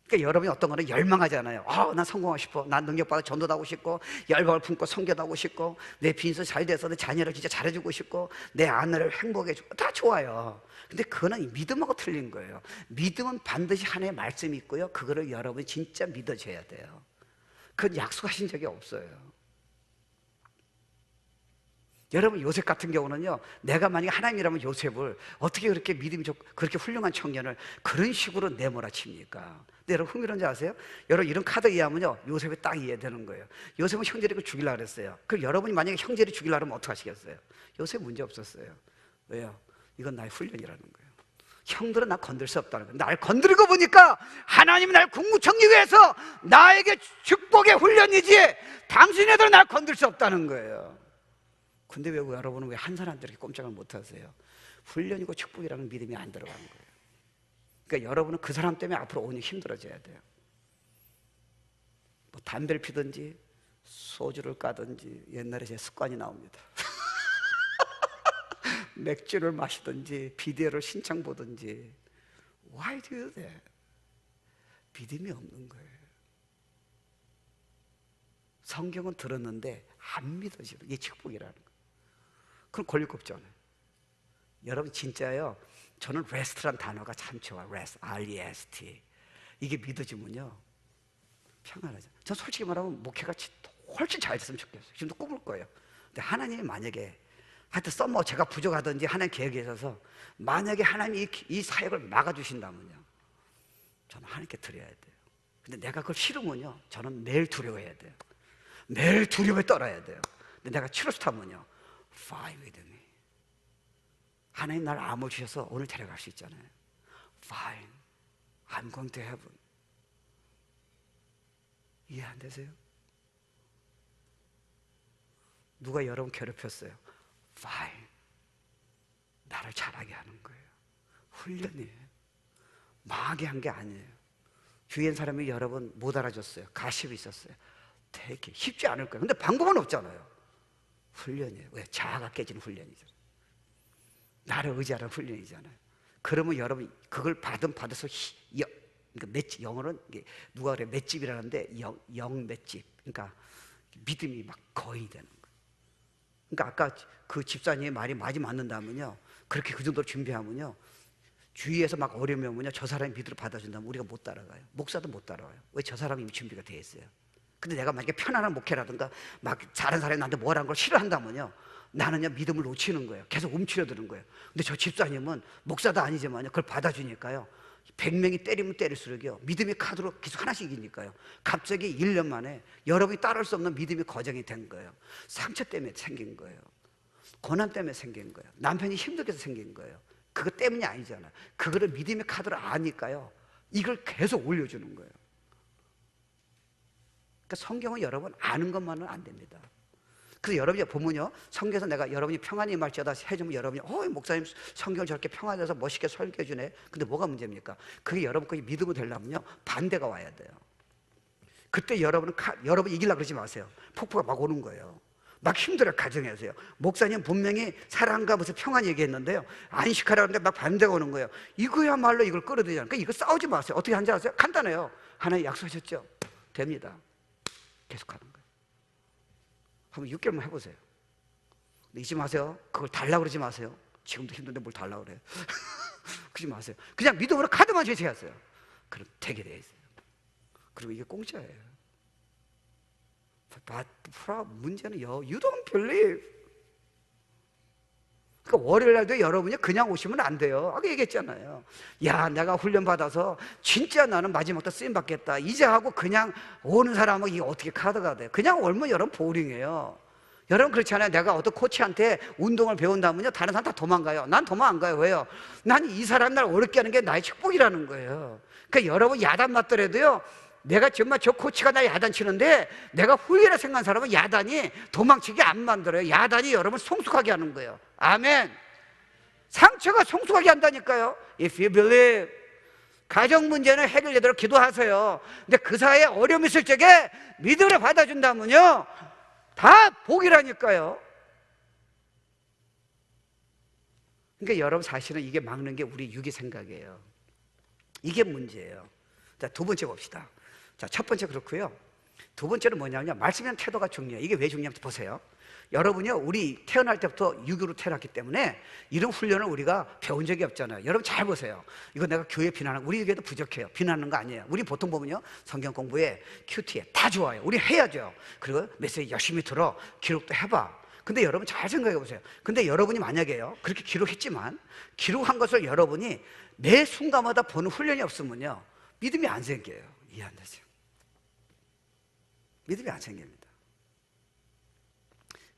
그러니까 여러분이 어떤 거는 열망하잖아요. 난 성공하고 싶어. 난 능력받아 전도도 하고 싶고 열방을 품고 선교도 하고 싶고 내 비즈니스 잘 돼서 내 자녀를 진짜 잘해주고 싶고 내 아내를 행복해주고 다 좋아요. 근데 그거는 믿음하고 틀린 거예요. 믿음은 반드시 하나님의 말씀이 있고요 그거를 여러분이 진짜 믿어줘야 돼요. 그건 약속하신 적이 없어요. 여러분 요셉 같은 경우는요 내가 만약에 하나님이라면 요셉을 어떻게 그렇게 믿음이 좋고 그렇게 훌륭한 청년을 그런 식으로 내몰아칩니까? 근데 여러분 흥미로운지 아세요? 여러분 이런 카드 이해하면요 요셉이 딱 이해되는 거예요. 요셉은 형제를 죽이려고 그랬어요. 그럼 여러분이 만약에 형제를 죽이려고 하면 어떻게 하시겠어요? 요셉 문제 없었어요. 왜요? 이건 나의 훈련이라는 거예요. 형들은 나 건들 수 없다는 거예요. 날 건드리고 보니까 하나님이 날 국무총리 위해서 나에게 축복의 훈련이지 당신네들은 날 건들 수 없다는 거예요. 근데 왜 여러분은 왜 한 사람들 이렇게 꼼짝을 못 하세요? 훈련이고 축복이라는 믿음이 안 들어가는 거예요. 그러니까 여러분은 그 사람 때문에 앞으로 5년 힘들어져야 돼요. 뭐 담배를 피든지 소주를 까든지 옛날에 제 습관이 나옵니다. 맥주를 마시든지 비디오를 신청 보든지. Why do you do that? 믿음이 없는 거예요. 성경은 들었는데 안 믿어지는 게 축복이라는 거예요. 그럼 걸릴 거 없잖아요. 여러분 진짜요, 저는 rest란 단어가 참 좋아요. rest, R-E-S-T. 이게 믿어지면요 평안하죠. 전 솔직히 말하면 목회가 훨씬 잘 됐으면 좋겠어요. 지금도 꿈을 거예요. 근데 하나님이 만약에 하여튼 썸머 제가 부족하든지 하나님 계획에 있어서 만약에 하나님이 이 사역을 막아주신다면요, 저는 하나님께 드려야 돼요. 근데 내가 그걸 싫으면요, 저는 매일 두려워해야 돼요. 매일 두려움에 떨어야 돼요. 근데 내가 트러스트하면요, fly with me. 하나님 날 암을 주셔서 오늘 데려갈 수 있잖아요. Fine, I'm going to heaven. 이해 안 되세요? 누가 여러분 괴롭혔어요? Fine, 나를 잘하게 하는 거예요. 훈련이에요. 망하게 한 게 아니에요. 주위엔 사람이 여러분 못 알아줬어요. 가십이 있었어요. 되게 쉽지 않을 거예요. 근데 방법은 없잖아요. 훈련이에요. 왜? 자아가 깨지는 훈련이잖아요. 나를 의지하는 훈련이잖아요. 그러면 여러분 그걸 받아서 그러니까 영어는 누가 그래 맷집이라는데 영 맷집. 그러니까 믿음이 막 거의 되는 거예요. 그러니까 아까 그 집사님의 말이 맞는다면요, 그렇게 그 정도로 준비하면요, 주위에서 막 어려움이 오면요, 저 사람이 믿음을 받아준다면 우리가 못 따라가요. 목사도 못 따라와요. 왜? 저 사람이 이미 준비가 돼 있어요. 근데 내가 만약에 편안한 목회라든가 막 다른 사람이 나한테 뭐라는 걸 싫어한다면요, 나는요 믿음을 놓치는 거예요. 계속 움츠려드는 거예요. 근데 저 집사님은 목사도 아니지만요, 그걸 받아주니까요, 100명이 때리면 때릴수록요, 믿음의 카드로 계속 하나씩 이기니까요, 갑자기 1년 만에 여러분이 따라올 수 없는 믿음의 거정이 된 거예요. 상처 때문에 생긴 거예요. 고난 때문에 생긴 거예요. 남편이 힘들게 해서 생긴 거예요. 그것 때문이 아니잖아요. 그거를 믿음의 카드로 아니까요, 이걸 계속 올려주는 거예요. 그러니까 성경은 여러분 아는 것만은 안 됩니다. 그래서 여러분이 보면요, 성경에서 내가 여러분이 평안히 말지어다 해주면 여러분이 목사님 성경을 저렇게 평안해서 멋있게 설교해 주네. 근데 뭐가 문제입니까? 그게 여러분 거기 믿음이 되려면요, 반대가 와야 돼요. 그때 여러분 이기려고 그러지 마세요. 폭포가 막 오는 거예요. 막 힘들어요. 가정에서요. 목사님 분명히 사랑과 무슨 평안 얘기했는데요, 안식하라고 하는데 막 반대가 오는 거예요. 이거야말로 이걸 끌어들이잖아요. 그러니까 이거 싸우지 마세요. 어떻게 하는지 아세요? 간단해요. 하나님 약속하셨죠? 됩니다. 계속 하는 거예요. 한번 6개월만 해보세요. 근데 잊지 마세요. 그걸 달라고 그러지 마세요. 지금도 힘든데 뭘 달라고 그래요. 그러지 마세요. 그냥 믿음으로 카드만 제시하세요. 그럼 되게 돼 있어요. 그리고 이게 공짜예요. 문제는 you don't believe. 그러니까 월요일 날도 여러분이 그냥 오시면 안 돼요. 아까 얘기했잖아요. 야, 내가 훈련받아서 진짜 나는 마지막 때 쓰임 받겠다, 이제 하고 그냥 오는 사람은 이게 어떻게 카드가 돼요? 그냥 올면 여러분 보링이에요. 여러분 그렇잖아요. 내가 어떤 코치한테 운동을 배운다면요, 다른 사람 다 도망가요. 난 도망 안 가요. 왜요? 난 이 사람 날 어렵게 하는 게 나의 축복이라는 거예요. 그러니까 여러분 야단 맞더라도요, 내가 정말 저 코치가 나 야단 치는데 내가 훌륭하게 생각한 사람은 야단이 도망치게 안 만들어요. 야단이 여러분 성숙하게 하는 거예요. 아멘. 상처가 성숙하게 한다니까요. If you believe. 가정 문제는 해결되도록 기도하세요. 근데 그 사이에 어려움이 있을 적에 믿음을 받아준다면요, 다 복이라니까요. 그러니까 여러분 사실은 이게 막는 게 우리 육의 생각이에요. 이게 문제예요. 자, 두 번째 봅시다. 자, 첫 번째 그렇고요. 두 번째는 뭐냐면요, 말씀이란 태도가 중요해요. 이게 왜 중요한지 보세요. 여러분요, 우리 태어날 때부터 유교로 태어났기 때문에 이런 훈련을 우리가 배운 적이 없잖아요. 여러분 잘 보세요. 이거 내가 교회 비난하는, 우리 교회도 부족해요. 비난하는 거 아니에요. 우리 보통 보면요, 성경 공부에 큐티에 다 좋아요. 우리 해야죠. 그리고 메시지 열심히 들어, 기록도 해봐. 근데 여러분 잘 생각해 보세요. 근데 여러분이 만약에요, 그렇게 기록했지만 기록한 것을 여러분이 매 순간마다 보는 훈련이 없으면요, 믿음이 안 생겨요. 이해 안 되죠? 믿음이 안 생깁니다.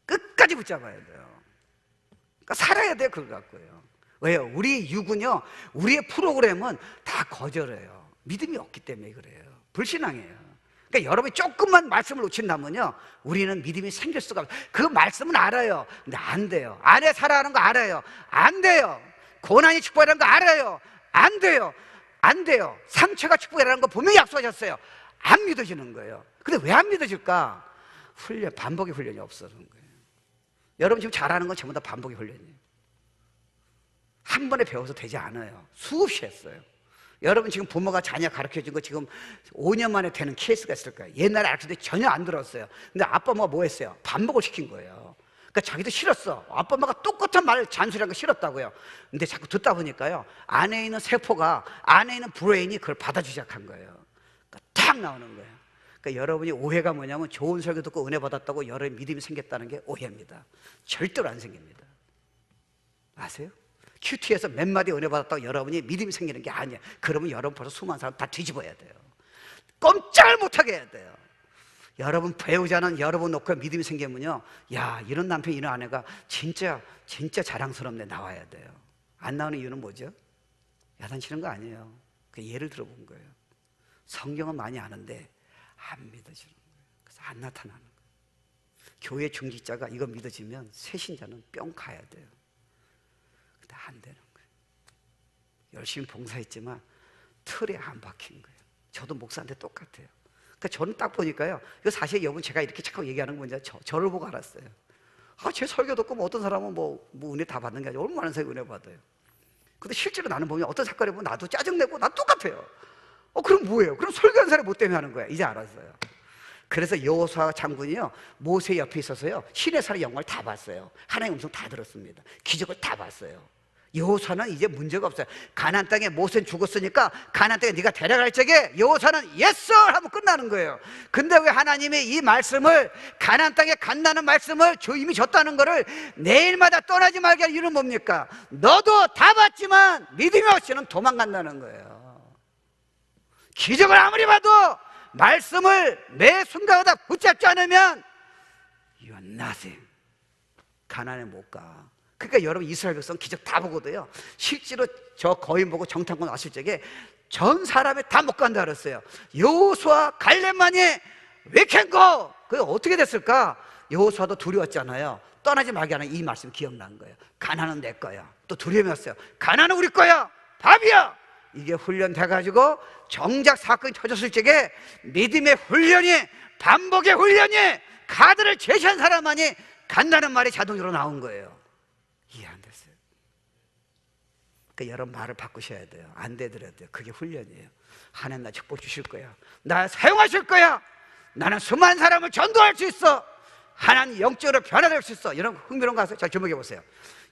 끝까지 붙잡아야 돼요. 그러니까 살아야 돼요. 그걸 갖고요. 왜요? 우리 육은요, 우리의 프로그램은 다 거절해요. 믿음이 없기 때문에 그래요. 불신앙이에요. 그러니까 여러분이 조금만 말씀을 놓친다면요, 우리는 믿음이 생길 수가 없어요. 그 말씀은 알아요. 근데 안 돼요. 안에 살아가는 거 알아요. 안 돼요. 고난이 축복이라는 거 알아요. 안 돼요. 안 돼요. 상처가 축복이라는 거 분명히 약속하셨어요. 안 믿어지는 거예요. 근데 왜 안 믿어질까? 반복의 훈련이 없어서 그런 거예요. 여러분 지금 잘하는 건 전부 다 반복의 훈련이에요. 한 번에 배워서 되지 않아요. 수없이 했어요. 여러분 지금 부모가 자녀 가르쳐준 거 지금 5년 만에 되는 케이스가 있을 거예요. 옛날에 가르칠 때 전혀 안 들었어요. 근데 아빠 엄마가 뭐 했어요? 반복을 시킨 거예요. 그러니까 자기도 싫었어. 아빠 엄마가 똑같은 말 잔소리한 거 싫었다고요. 근데 자꾸 듣다 보니까요, 안에 있는 세포가, 안에 있는 브레인이 그걸 받아주기 시작한 거예요. 그러니까 탁 나오는 거예요. 그러니까 여러분이 오해가 뭐냐면 좋은 설교 듣고 은혜 받았다고 여러분 믿음이 생겼다는 게 오해입니다. 절대로 안 생깁니다. 아세요? 큐티에서 몇 마디 은혜 받았다고 여러분이 믿음이 생기는 게 아니에요. 그러면 여러분 벌써 수많은 사람 다 뒤집어야 돼요. 꼼짝을 못하게 해야 돼요. 여러분 배우자는 여러분 놓고 믿음이 생기면요, 야, 이런 남편 이런 아내가 진짜 자랑스럽네, 나와야 돼요. 안 나오는 이유는 뭐죠? 야단치는 거 아니에요. 그 예를 들어본 거예요. 성경은 많이 아는데 안 믿어지는 거예요. 그래서 안 나타나는 거예요. 교회 중직자가 이거 믿어지면 새신자는 뿅 가야 돼요. 근데 안 되는 거예요. 열심히 봉사했지만 틀에 안 박힌 거예요. 저도 목사한테 똑같아요. 그러니까 저는 딱 보니까요, 이거 사실 여러분 제가 이렇게 자꾸 얘기하는 건 뭔지 저를 보고 알았어요. 제 설교 듣고 뭐 어떤 사람은 뭐 은혜 다 받는 게 아니라 얼마나 많은 사람이 은혜 받아요. 근데 실제로 나는 보면 어떤 사건에 보면 나도 짜증내고 나도 똑같아요. 그럼 뭐예요? 그럼 설교한 사람이 뭐 때문에 하는 거야? 이제 알았어요. 그래서 여호수아 장군이요, 모세 옆에 있어서요, 신의 살의 영광을 다 봤어요. 하나님의 음성 다 들었습니다. 기적을 다 봤어요. 여호수아는 이제 문제가 없어요. 가나안 땅에 모세는 죽었으니까 가나안 땅에 네가 데려갈 적에 여호수아는 예스 하면 끝나는 거예요. 근데 왜 하나님이 이 말씀을, 가나안 땅에 간다는 말씀을 이미 줬다는 거를 내일마다 떠나지 말게 할 이유는 뭡니까? 너도 다 봤지만 믿음이 없이는 도망간다는 거예요. 기적을 아무리 봐도 말씀을 매 순간마다 붙잡지 않으면 You are nothing. 가나안에 못 가. 그러니까 여러분 이스라엘 백성 기적 다 보거든요. 실제로 저 거인 보고 정탐꾼 왔을 적에 전 사람이 다 못 간다 그랬어요. 여호수아 갈렙만이 We can go. 그게 어떻게 됐을까? 여호수아도 두려웠잖아요. 떠나지 말게 하는 이 말씀 기억난 거예요. 가나안은 내 거야. 또 두려움이었어요. 가나안은 우리 거야. 밥이야. 이게 훈련돼가지고 정작 사건이 터졌을 적에 믿음의 훈련이, 반복의 훈련이, 카드를 제시한 사람만이 간다는 말이 자동으로 나온 거예요. 이해 안 됐어요. 그러니까 여러분 말을 바꾸셔야 돼요. 안 되더라도요. 그게 훈련이에요. 하나님 나 축복 주실 거야. 나 사용하실 거야. 나는 수많은 사람을 전도할 수 있어. 하나님 영적으로 변화될 수 있어. 여러분 흥미로운 거 아세요? 잘 주목해 보세요.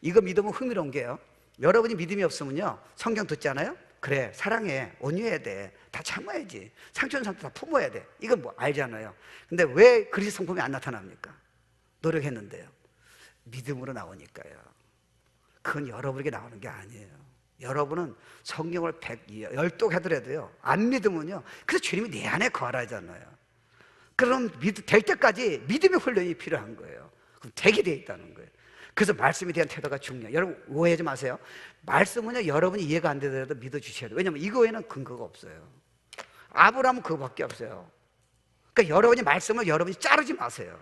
이거 믿으면 흥미로운 게요, 여러분이 믿음이 없으면요, 성경 듣잖아요. 그래, 사랑해, 온유해야 돼, 다 참아야지, 상처는 상처 다 품어야 돼, 이건 뭐 알잖아요. 근데 왜 그리스도 성품이 안 나타납니까? 노력했는데요. 믿음으로 나오니까요. 그건 여러분에게 나오는 게 아니에요. 여러분은 성경을 10독 하더라도요, 안 믿으면요, 그래서 주님이 내 안에 거하라잖아요. 그럼 될 때까지 믿음의 훈련이 필요한 거예요. 그럼 되게 돼 있다는 거예요. 그래서 말씀에 대한 태도가 중요해요. 여러분 오해하지 마세요. 말씀은요, 여러분이 이해가 안 되더라도 믿어주셔야 돼요. 왜냐하면 이거에는 근거가 없어요. 아브라함은 그거밖에 없어요. 그러니까 여러분이 말씀을 여러분이 자르지 마세요.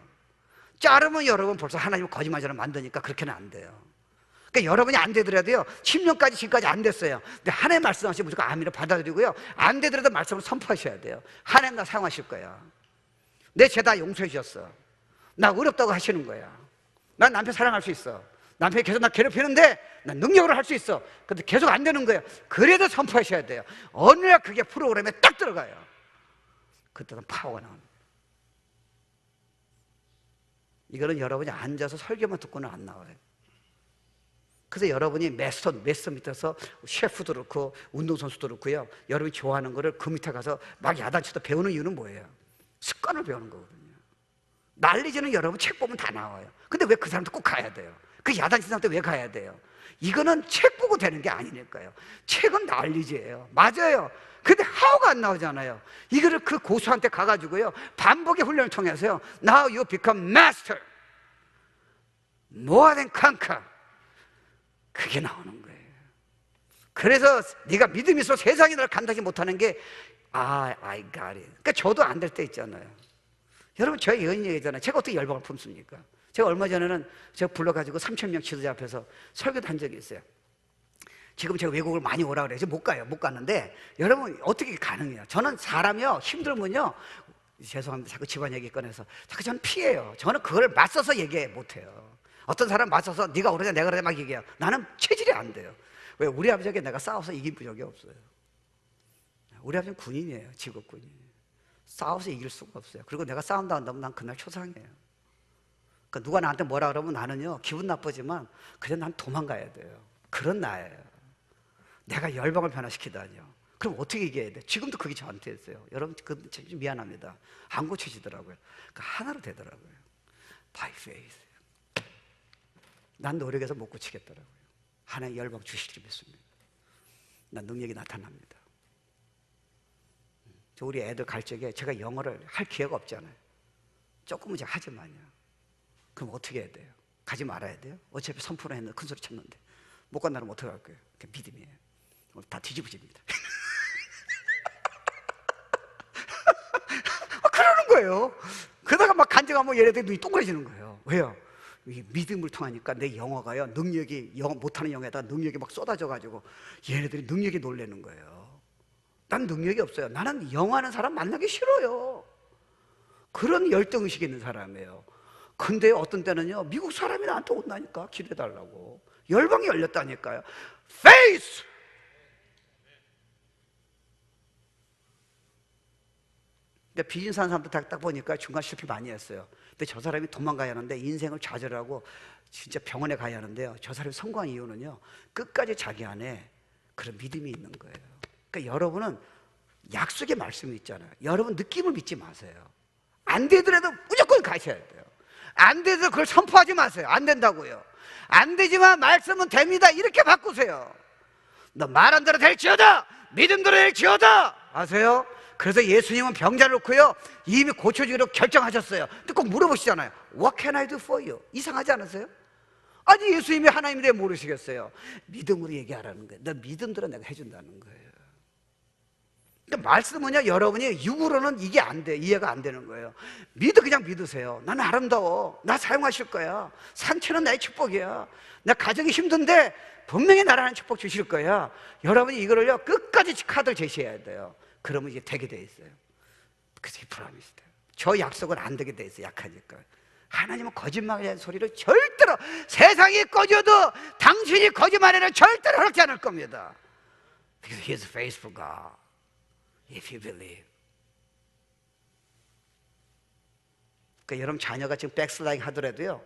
자르면 여러분 벌써 하나님을 거짓말처럼 만드니까 그렇게는 안 돼요. 그러니까 여러분이 안 되더라도요, 10년까지 지금까지 안 됐어요. 근데 하나님 말씀하시면 무조건 아멘을 받아들이고요, 안 되더라도 말씀을 선포하셔야 돼요. 하나님 나 사용하실 거야. 내 죄 다 용서해 주셨어. 나 어렵다고 하시는 거야. 난 남편 사랑할 수 있어. 남편이 계속 나 괴롭히는데 난 능력으로 할 수 있어. 근데 계속 안 되는 거예요. 그래도 선포하셔야 돼요. 어느 날 그게 프로그램에 딱 들어가요. 그때는 파워가 나옵니다. 이거는 여러분이 앉아서 설교만 듣고는 안 나와요. 그래서 여러분이 메서 밑에서 셰프도 그렇고 운동선수도 그렇고요, 여러분이 좋아하는 거를 그 밑에 가서 막 야단쳐도 배우는 이유는 뭐예요? 습관을 배우는 거거든요. 난리지는 여러분 책 보면 다 나와요. 근데 왜 그 사람도 꼭 가야 돼요? 그 야단친 사람한테 왜 가야 돼요? 이거는 책 보고 되는 게 아니니까요. 책은 난리지예요. 맞아요. 근데 하우가 안 나오잖아요. 이거를 그 고수한테 가가지고요, 반복의 훈련을 통해서요, Now you become master, more than conquer. 그게 나오는 거예요. 그래서 네가 믿음이 있어 세상이 널 감당하지 못하는 게 I got it. 그러니까 저도 안 될 때 있잖아요. 여러분 저희 이런 얘기잖아요. 제가 어떻게 열방을 품습니까? 제가 얼마 전에는 제가 불러가지고 3,000명 지도자 앞에서 설교도 한 적이 있어요. 지금 제가 외국을 많이 오라 그래서 못 가요. 못 갔는데 여러분 어떻게 가능해요? 저는 사람이요, 힘들면요, 죄송합니다, 자꾸 집안 얘기 꺼내서 자꾸 저는 피해요. 저는 그걸 맞서서 얘기 못해요. 어떤 사람 맞서서 네가 그러냐 내가 그러냐 막 얘기해요. 나는 체질이 안 돼요. 왜? 우리 아버지에게 내가 싸워서 이긴 적이 없어요. 우리 아버지는 군인이에요. 직업군인. 싸워서 이길 수가 없어요. 그리고 내가 싸운다 한다면 난 그날 초상해요. 그러니까 누가 나한테 뭐라 그러면 나는요, 기분 나쁘지만 그냥 난 도망가야 돼요. 그런 나예요. 내가 열방을 변화시키다니요. 그럼 어떻게 이겨야 돼? 지금도 그게 저한테 있어요. 여러분, 좀 미안합니다. 안 고쳐지더라고요. 그러니까 하나로 되더라고요. By faith. 난 노력해서 못 고치겠더라고요. 하나의 열방 주실 줄 믿습니다. 난 능력이 나타납니다. 저 우리 애들 갈 적에 제가 영어를 할 기회가 없잖아요. 조금은 제가 하지만요. 그럼 어떻게 해야 돼요? 가지 말아야 돼요? 어차피 선포를 했는데 큰 소리 쳤는데 못 간다면 어떻게 할 거예요? 그게 믿음이에요. 오늘 다 뒤집어집니다. 그러는 거예요. 그러다가 막 간증하면 얘네들 눈이 동그래지는 거예요. 왜요? 이 믿음을 통하니까 내 영어가요, 능력이, 영어 못하는 영어에다 능력이 막 쏟아져가지고 얘네들이 능력이 놀라는 거예요. 난 능력이 없어요. 나는 영어하는 사람 만나기 싫어요. 그런 열등의식이 있는 사람이에요. 근데 어떤 때는요, 미국 사람이 나한테 온다니까, 기도해달라고. 열방이 열렸다니까요. Faith! 그러니까 비즈니스 하는 사람들 딱 보니까 중간 실패 많이 했어요. 근데 저 사람이 도망가야 하는데 인생을 좌절하고 진짜 병원에 가야 하는데요, 저 사람이 성공한 이유는요, 끝까지 자기 안에 그런 믿음이 있는 거예요. 그러니까 여러분은 약속의 말씀이 있잖아요. 여러분 느낌을 믿지 마세요. 안 되더라도 무조건 가셔야 돼요. 안 되더라도 그걸 선포하지 마세요. 안 된다고요. 안 되지만 말씀은 됩니다. 이렇게 바꾸세요. 너 말 안 들어 될지어다, 믿음대로 될지어다. 아세요? 그래서 예수님은 병자를 놓고요, 이미 고쳐주기로 결정하셨어요. 근데 꼭 물어보시잖아요. What can I do for you? 이상하지 않으세요? 아니, 예수님이 하나님에 대해 모르시겠어요? 믿음으로 얘기하라는 거예요. 너 믿음대로 내가 해준다는 거예요. 그러니까 말씀은요, 여러분이 육으로는 이게 안 돼, 이해가 안 되는 거예요. 그냥 믿으세요. 나는 아름다워. 나 사용하실 거야. 상처는 나의 축복이야. 나 가정이 힘든데 분명히 나라는 축복 주실 거야. 여러분이 이거를요, 끝까지 카드를 제시해야 돼요. 그러면 이게 되게 돼 있어요. 그게 프라미스 돼요. 저 약속은 안 되게 돼 있어요. 약하니까. 하나님은 거짓말이라는 소리를 절대로, 세상이 꺼져도 당신이 거짓말에는 절대로 그렇지 않을 겁니다. Because He is faithful God. If you believe. 그러니까 여러분 자녀가 지금 백슬라이딩 하더라도요,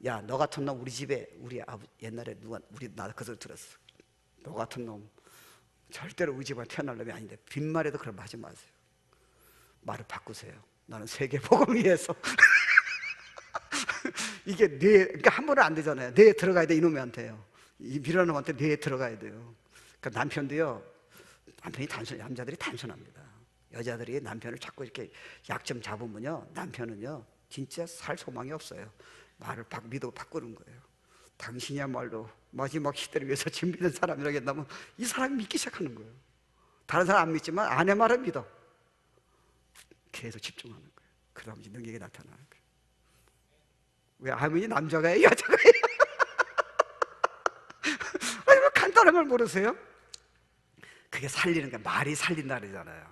야, 너 같은 놈 우리 집에, 우리 아버지 옛날에 나 그 소리 들었어. 너 같은 놈 절대로 우리 집안 태어날 놈이 아닌데 빈말에도 그런 말 하지 마세요. 말을 바꾸세요. 나는 세계 복음을 위해서. 이게 그러니까 한 번은 안 되잖아요. 뇌에 들어가야 돼, 이놈한테요. 이 미련한 놈한테 뇌에 들어가야 돼요. 그러니까 남편도요, 남자들이 단순합니다. 여자들이 남편을 자꾸 이렇게 약점 잡으면요, 남편은요 진짜 살 소망이 없어요. 말을 믿어 바꾸는 거예요. 당신이야말로 마지막 시대를 위해서 준비된 사람이라고 한다면 이 사람이 믿기 시작하는 거예요. 다른 사람 안 믿지만 아내 말을 믿어. 계속 집중하는 거예요. 그 다음 이제 능력이 나타나는 거예요. 왜 아멘이 남자가요, 여자가요? 아니, 뭐 간단한 걸 모르세요? 그게 살리는 거야. 말이 살린다 그러잖아요.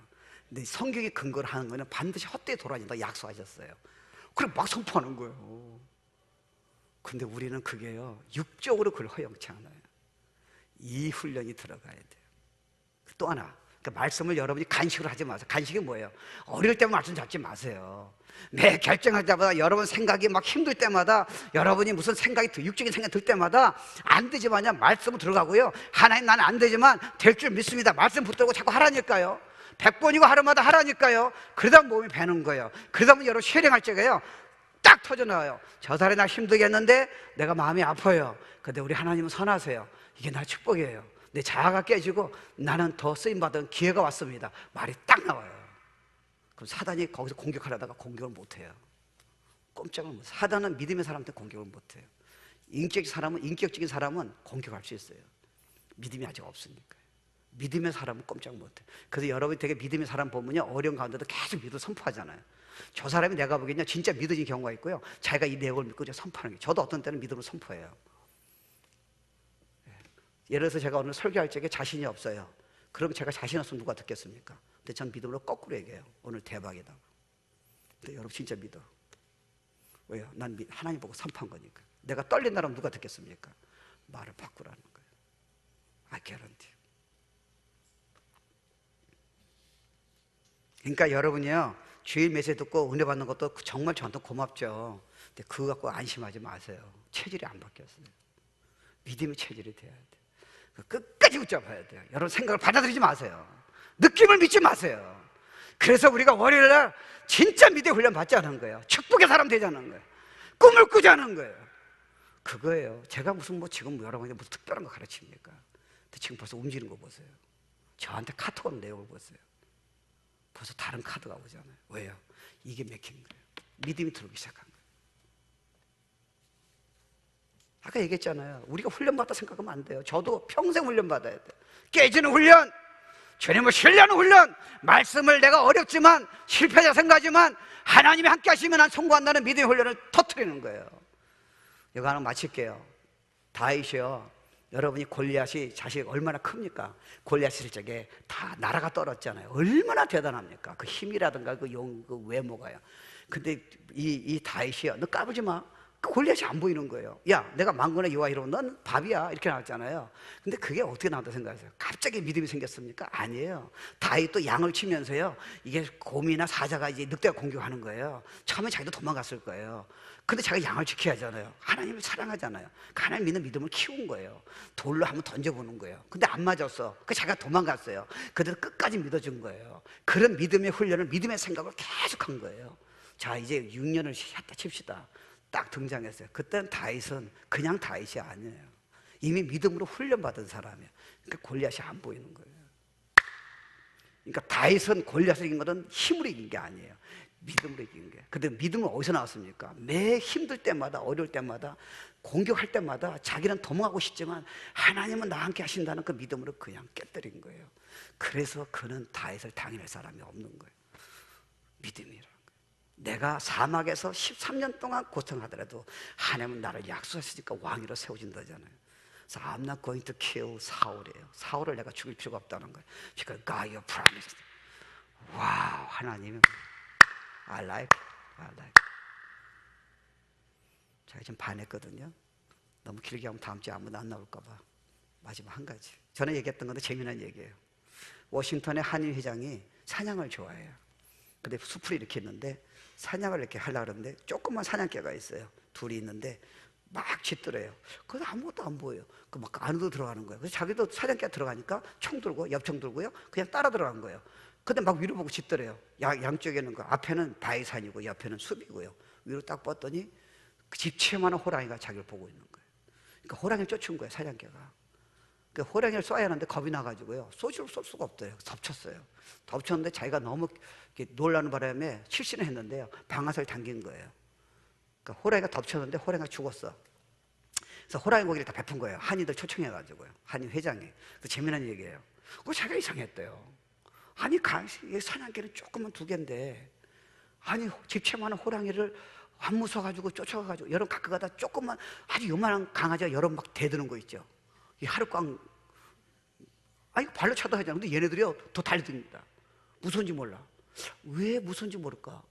근데 성경에 근거를 하는 거는 반드시 헛되이 돌아다닌다 약속하셨어요. 그럼 막 선포하는 거예요. 근데 우리는 그게요, 육적으로 그걸 허용치 않아요. 이 훈련이 들어가야 돼요. 또 하나, 그러니까 말씀을 여러분이 간식으로 하지 마세요. 간식이 뭐예요? 어릴 때만 말씀 잡지 마세요. 매 결정할 때마다, 여러분 생각이 막 힘들 때마다, 여러분이 무슨 육적인 생각이 들 때마다 안 되지만요, 말씀으로 들어가고요, 하나님 나는 안 되지만 될 줄 믿습니다. 말씀 붙들고 자꾸 하라니까요. 100번이고 하루마다 하라니까요. 그러다 몸이 배는 거예요. 그러다 보면 여러분 쉐링할 적에요, 딱 터져나와요. 저 사람이 나 힘들게 했는데 내가 마음이 아파요. 근데 우리 하나님은 선하세요. 이게 나의 축복이에요. 내 자아가 깨지고 나는 더 쓰임받은 기회가 왔습니다. 말이 딱 나와요. 그럼 사단이 거기서 공격하려다가 공격을 못해요. 꼼짝을 못해요. 사단은 믿음의 사람한테 공격을 못해요. 인격적인 사람은 공격할 수 있어요. 믿음이 아직 없으니까. 믿음의 사람은 꼼짝 못해요. 그래서 여러분이 되게 믿음의 사람 보면요, 어려운 가운데도 계속 믿음을 선포하잖아요. 저 사람이 내가 보기에는 진짜 믿어진 경우가 있고요, 자기가 이 내용을 믿고 선포하는 게, 저도 어떤 때는 믿음을 선포해요. 예를 들어서 제가 오늘 설교할 적에 자신이 없어요. 그럼 제가 자신 없으면 누가 듣겠습니까? 근데 전 믿음으로 거꾸로 얘기해요. 오늘 대박이다. 근데 여러분 진짜 믿어. 왜요? 난 하나님 보고 선포한 거니까. 내가 떨린다면 누가 듣겠습니까? 말을 바꾸라는 거예요. I guarantee. 그러니까 여러분이요, 주일 메시지 듣고 은혜 받는 것도 정말 저한테 고맙죠. 근데 그거 갖고 안심하지 마세요. 체질이 안 바뀌었어요. 믿음의 체질이 돼야 돼요. 끝까지 붙잡아야 돼요. 여러분 생각을 받아들이지 마세요. 느낌을 믿지 마세요. 그래서 우리가 월요일날 진짜 믿음의 훈련 받지 않은 거예요. 축복의 사람 되자는 거예요. 꿈을 꾸자는 거예요. 그거예요. 제가 무슨 지금 여러분에게 무슨 특별한 거 가르칩니까? 근데 지금 벌써 움직이는 거 보세요. 저한테 카톡 온 내용을 보세요. 벌써 다른 카드가 오잖아요. 왜요? 이게 맥힌 거예요. 믿음이 들어오기 시작한 거예요. 아까 얘기했잖아요. 우리가 훈련받다 생각하면 안 돼요. 저도 평생 훈련받아야 돼요. 깨지는 훈련, 주님을 신뢰하는 훈련, 말씀을 내가 어렵지만 실패자 생각하지만 하나님이 함께 하시면 난 성공한다는 믿음의 훈련을 터뜨리는 거예요. 이거 하나 마칠게요. 다윗이요, 여러분이 골리앗이 자식이 얼마나 큽니까? 골리앗 있을 적에 다 나라가 떨었잖아요. 얼마나 대단합니까? 그 힘이라든가 그 외모가요. 근데 이 다윗이요, 너 까불지 마. 그 골리앗이 안 보이는 거예요. 야, 내가 만군의 여호와 이러면 넌 밥이야, 이렇게 나왔잖아요. 근데 그게 어떻게 나왔다고 생각하세요? 갑자기 믿음이 생겼습니까? 아니에요. 다윗도 양을 치면서요, 이게 곰이나 사자가 이제 늑대가 공격하는 거예요. 처음에 자기도 도망갔을 거예요. 근데 자기가 양을 지켜야 하잖아요. 하나님을 사랑하잖아요. 하나님 믿는 믿음을 키운 거예요. 돌로 한번 던져보는 거예요. 근데 안 맞았어. 그 자기가 도망갔어요. 그래도 끝까지 믿어준 거예요. 그런 믿음의 훈련을, 믿음의 생각을 계속한 거예요. 자, 이제 6년을 했다 칩시다. 딱 등장했어요. 그때는 다윗은 그냥 다윗이 아니에요. 이미 믿음으로 훈련받은 사람이에요. 그러니까 골리앗이 안 보이는 거예요. 그러니까 다윗은 골리앗을 이긴 것은 힘으로 이긴 게 아니에요. 믿음으로 이긴 거예요. 근데 믿음은 어디서 나왔습니까? 매 힘들 때마다, 어려울 때마다, 공격할 때마다 자기는 도망가고 싶지만 하나님은 나와 함께 하신다는 그 믿음으로 그냥 깨뜨린 거예요. 그래서 그는 다윗을 당해낼 사람이 없는 거예요. 믿음이라. 내가 사막에서 13년 동안 고통하더라도 하나님은 나를 약속하시니까 왕위로 세워진다잖아요. 그래서 I'm not going to kill 사울이에요. 사울을 내가 죽일 필요가 없다는 거예요. Because God your promise. 와우, 하나님이 I like it. I like it. 제가 지금 반했거든요. 너무 길게 하면 다음 주에 아무도 안 나올까 봐. 마지막 한 가지. 전에 얘기했던 건데 재미난 얘기예요. 워싱턴의 한인 회장이 사냥을 좋아해요. 근데 숲을 이렇게 있는데 사냥을 이렇게 하려고 그러는데 조그만 사냥개가 있어요. 둘이 있는데 막 짖더래요. 그래서 아무것도 안 보여요. 그 막 안으로 들어가는 거예요. 그래서 자기도 사냥개가 들어가니까 총 들고 엽총 들고요, 그냥 따라 들어간 거예요. 근데 막 위로 보고 짖더래요. 양쪽에는 그 앞에는 바위산이고 옆에는 숲이고요. 위로 딱 뻗더니 그 집채만한 호랑이가 자기를 보고 있는 거예요. 그러니까 호랑이를 쫓은 거예요, 사냥개가. 그 호랑이를 쏴야 하는데 겁이 나가지고요, 쏠 수가 없대요. 덮쳤어요. 덮쳤는데 자기가 너무 놀라는 바람에 실신을 했는데요, 방아쇠를 당긴 거예요. 그러니까 호랑이가 덮쳤는데 호랑이가 죽었어. 그래서 호랑이 고기를 다 베푼 거예요. 한이들 초청해가지고요, 한인 회장이. 그 재미난 얘기예요. 그거 자기가 이상했대요. 아니, 사냥개는 조그만 두 개인데, 아니 집채만한 호랑이를 안 무서워가지고 쫓아가가지고 여름 가끔 가다 조그만 아주 요만한 강아지가 여름 막 대드는 거 있죠. 이 하룻광, 아니 발로 차도 하잖아. 근데 얘네들이요 더 달립니다. 무서운지 몰라. 왜 무서운지 모를까?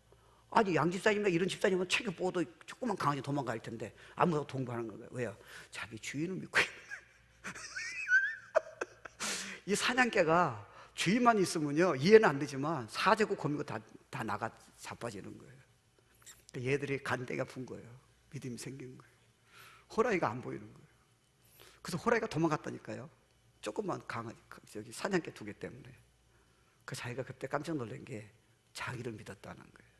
아니 양집사님이나 이런 집사님은 책을 보고도 조그만 강아지 도망갈 텐데 아무도 동반하는 거예요. 왜요? 자기 주인을 믿고 이 사냥개가 주인만 있으면요 이해는 안 되지만 사제고 거미고 다 나가 자빠지는 거예요. 얘들이 간대가 분 거예요. 믿음이 생긴 거예요. 호랑이가 안 보이는 거예요. 그래서 호랑이가 도망갔다니까요. 조금만 강아지, 저기 사냥개 두 개 때문에. 그 자기가 그때 깜짝 놀란 게 자기를 믿었다는 거예요.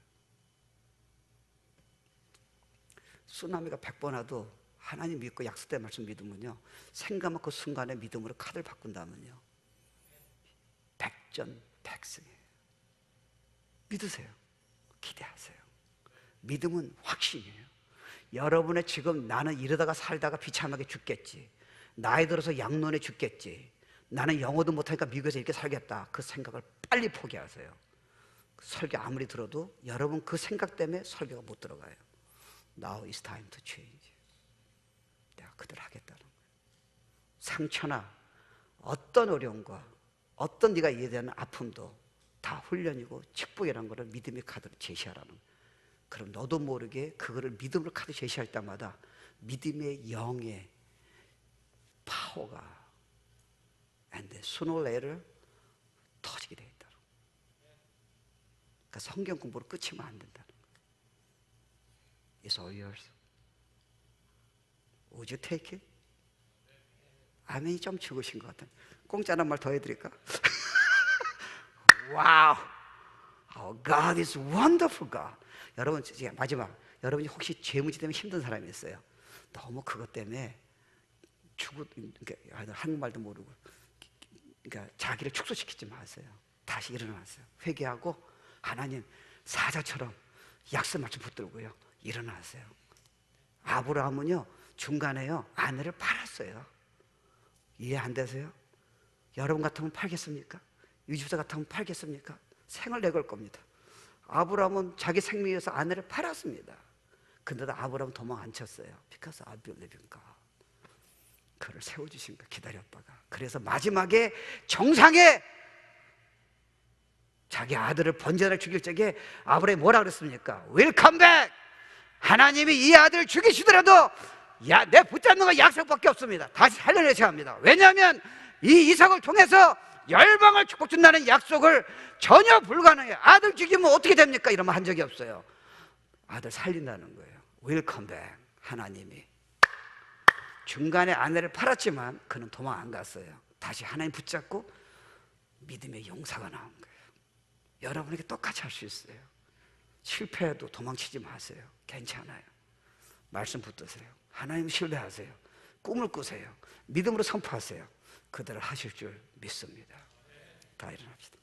쓰나미가 100번 와도 하나님 믿고 약속된 말씀 믿으면요, 생각만 그 순간에 믿음으로 카드를 바꾼다면요, 백전백승이에요. 믿으세요. 기대하세요. 믿음은 확신이에요. 여러분의 지금 나는 이러다가 살다가 비참하게 죽겠지, 나이 들어서 양론에 죽겠지, 나는 영어도 못하니까 미국에서 이렇게 살겠다, 그 생각을 빨리 포기하세요. 설교 아무리 들어도 여러분 그 생각 때문에 설교가 못 들어가요. Now is time to change. 내가 그대로 하겠다는 거예요. 상처나 어떤 어려움과 어떤 네가 이해되는 아픔도 다 훈련이고 축복이라는 것을 믿음의 카드로 제시하라는 거예요. 그럼 너도 모르게 그거를 믿음으로 카드 제시할 때마다 믿음의 영의 파워가 And then sooner or later 터지게 돼 있다. 그러니까 성경 공부로 끝이면 안 된다는 거예요. It's all yours. Would you take it? 아멘이 좀 죽으신 것 같아요. 공짜란 말 더 해드릴까? 와우! Our God is wonderful God. 여러분, 이제 마지막. 여러분이 혹시 죄 문제 때문에 힘든 사람이 있어요. 너무 그것 때문에 그러니까 한국말도 모르고, 그러니까 자기를 축소시키지 마세요. 다시 일어나세요. 회개하고 하나님 사자처럼 약속 말씀 붙들고요. 일어나세요. 아브라함은요 중간에요 아내를 팔았어요. 이해 안 되세요? 여러분 같으면 팔겠습니까? 유집사 같으면 팔겠습니까? 생을 내걸 겁니다. 아브라함은 자기 생명을 위해서 아내를 팔았습니다. 근데도 아브라함은 도망 안 쳤어요. Because I believe in God. 그를 세워주신 거 기다렸다가, 그래서 마지막에 정상에 자기 아들을 번제를 죽일 적에 아브라함이 뭐라 그랬습니까? Welcome back. 하나님이 이 아들을 죽이시더라도 내 붙잡는 건 약속밖에 없습니다. 다시 살려내셔야 합니다. 왜냐하면 이 이삭을 통해서 열방을 축복 준다는 약속을 전혀 불가능해요. 아들 죽이면 어떻게 됩니까? 이러면 한 적이 없어요. 아들 살린다는 거예요. Welcome back. 하나님이 중간에 아내를 팔았지만 그는 도망 안 갔어요. 다시 하나님 붙잡고 믿음의 용사가 나온 거예요. 여러분에게 똑같이 할 수 있어요. 실패해도 도망치지 마세요. 괜찮아요. 말씀 붙드세요. 하나님 신뢰하세요. 꿈을 꾸세요. 믿음으로 선포하세요. 그대로 하실 줄 믿습니다. 다 일어납시다.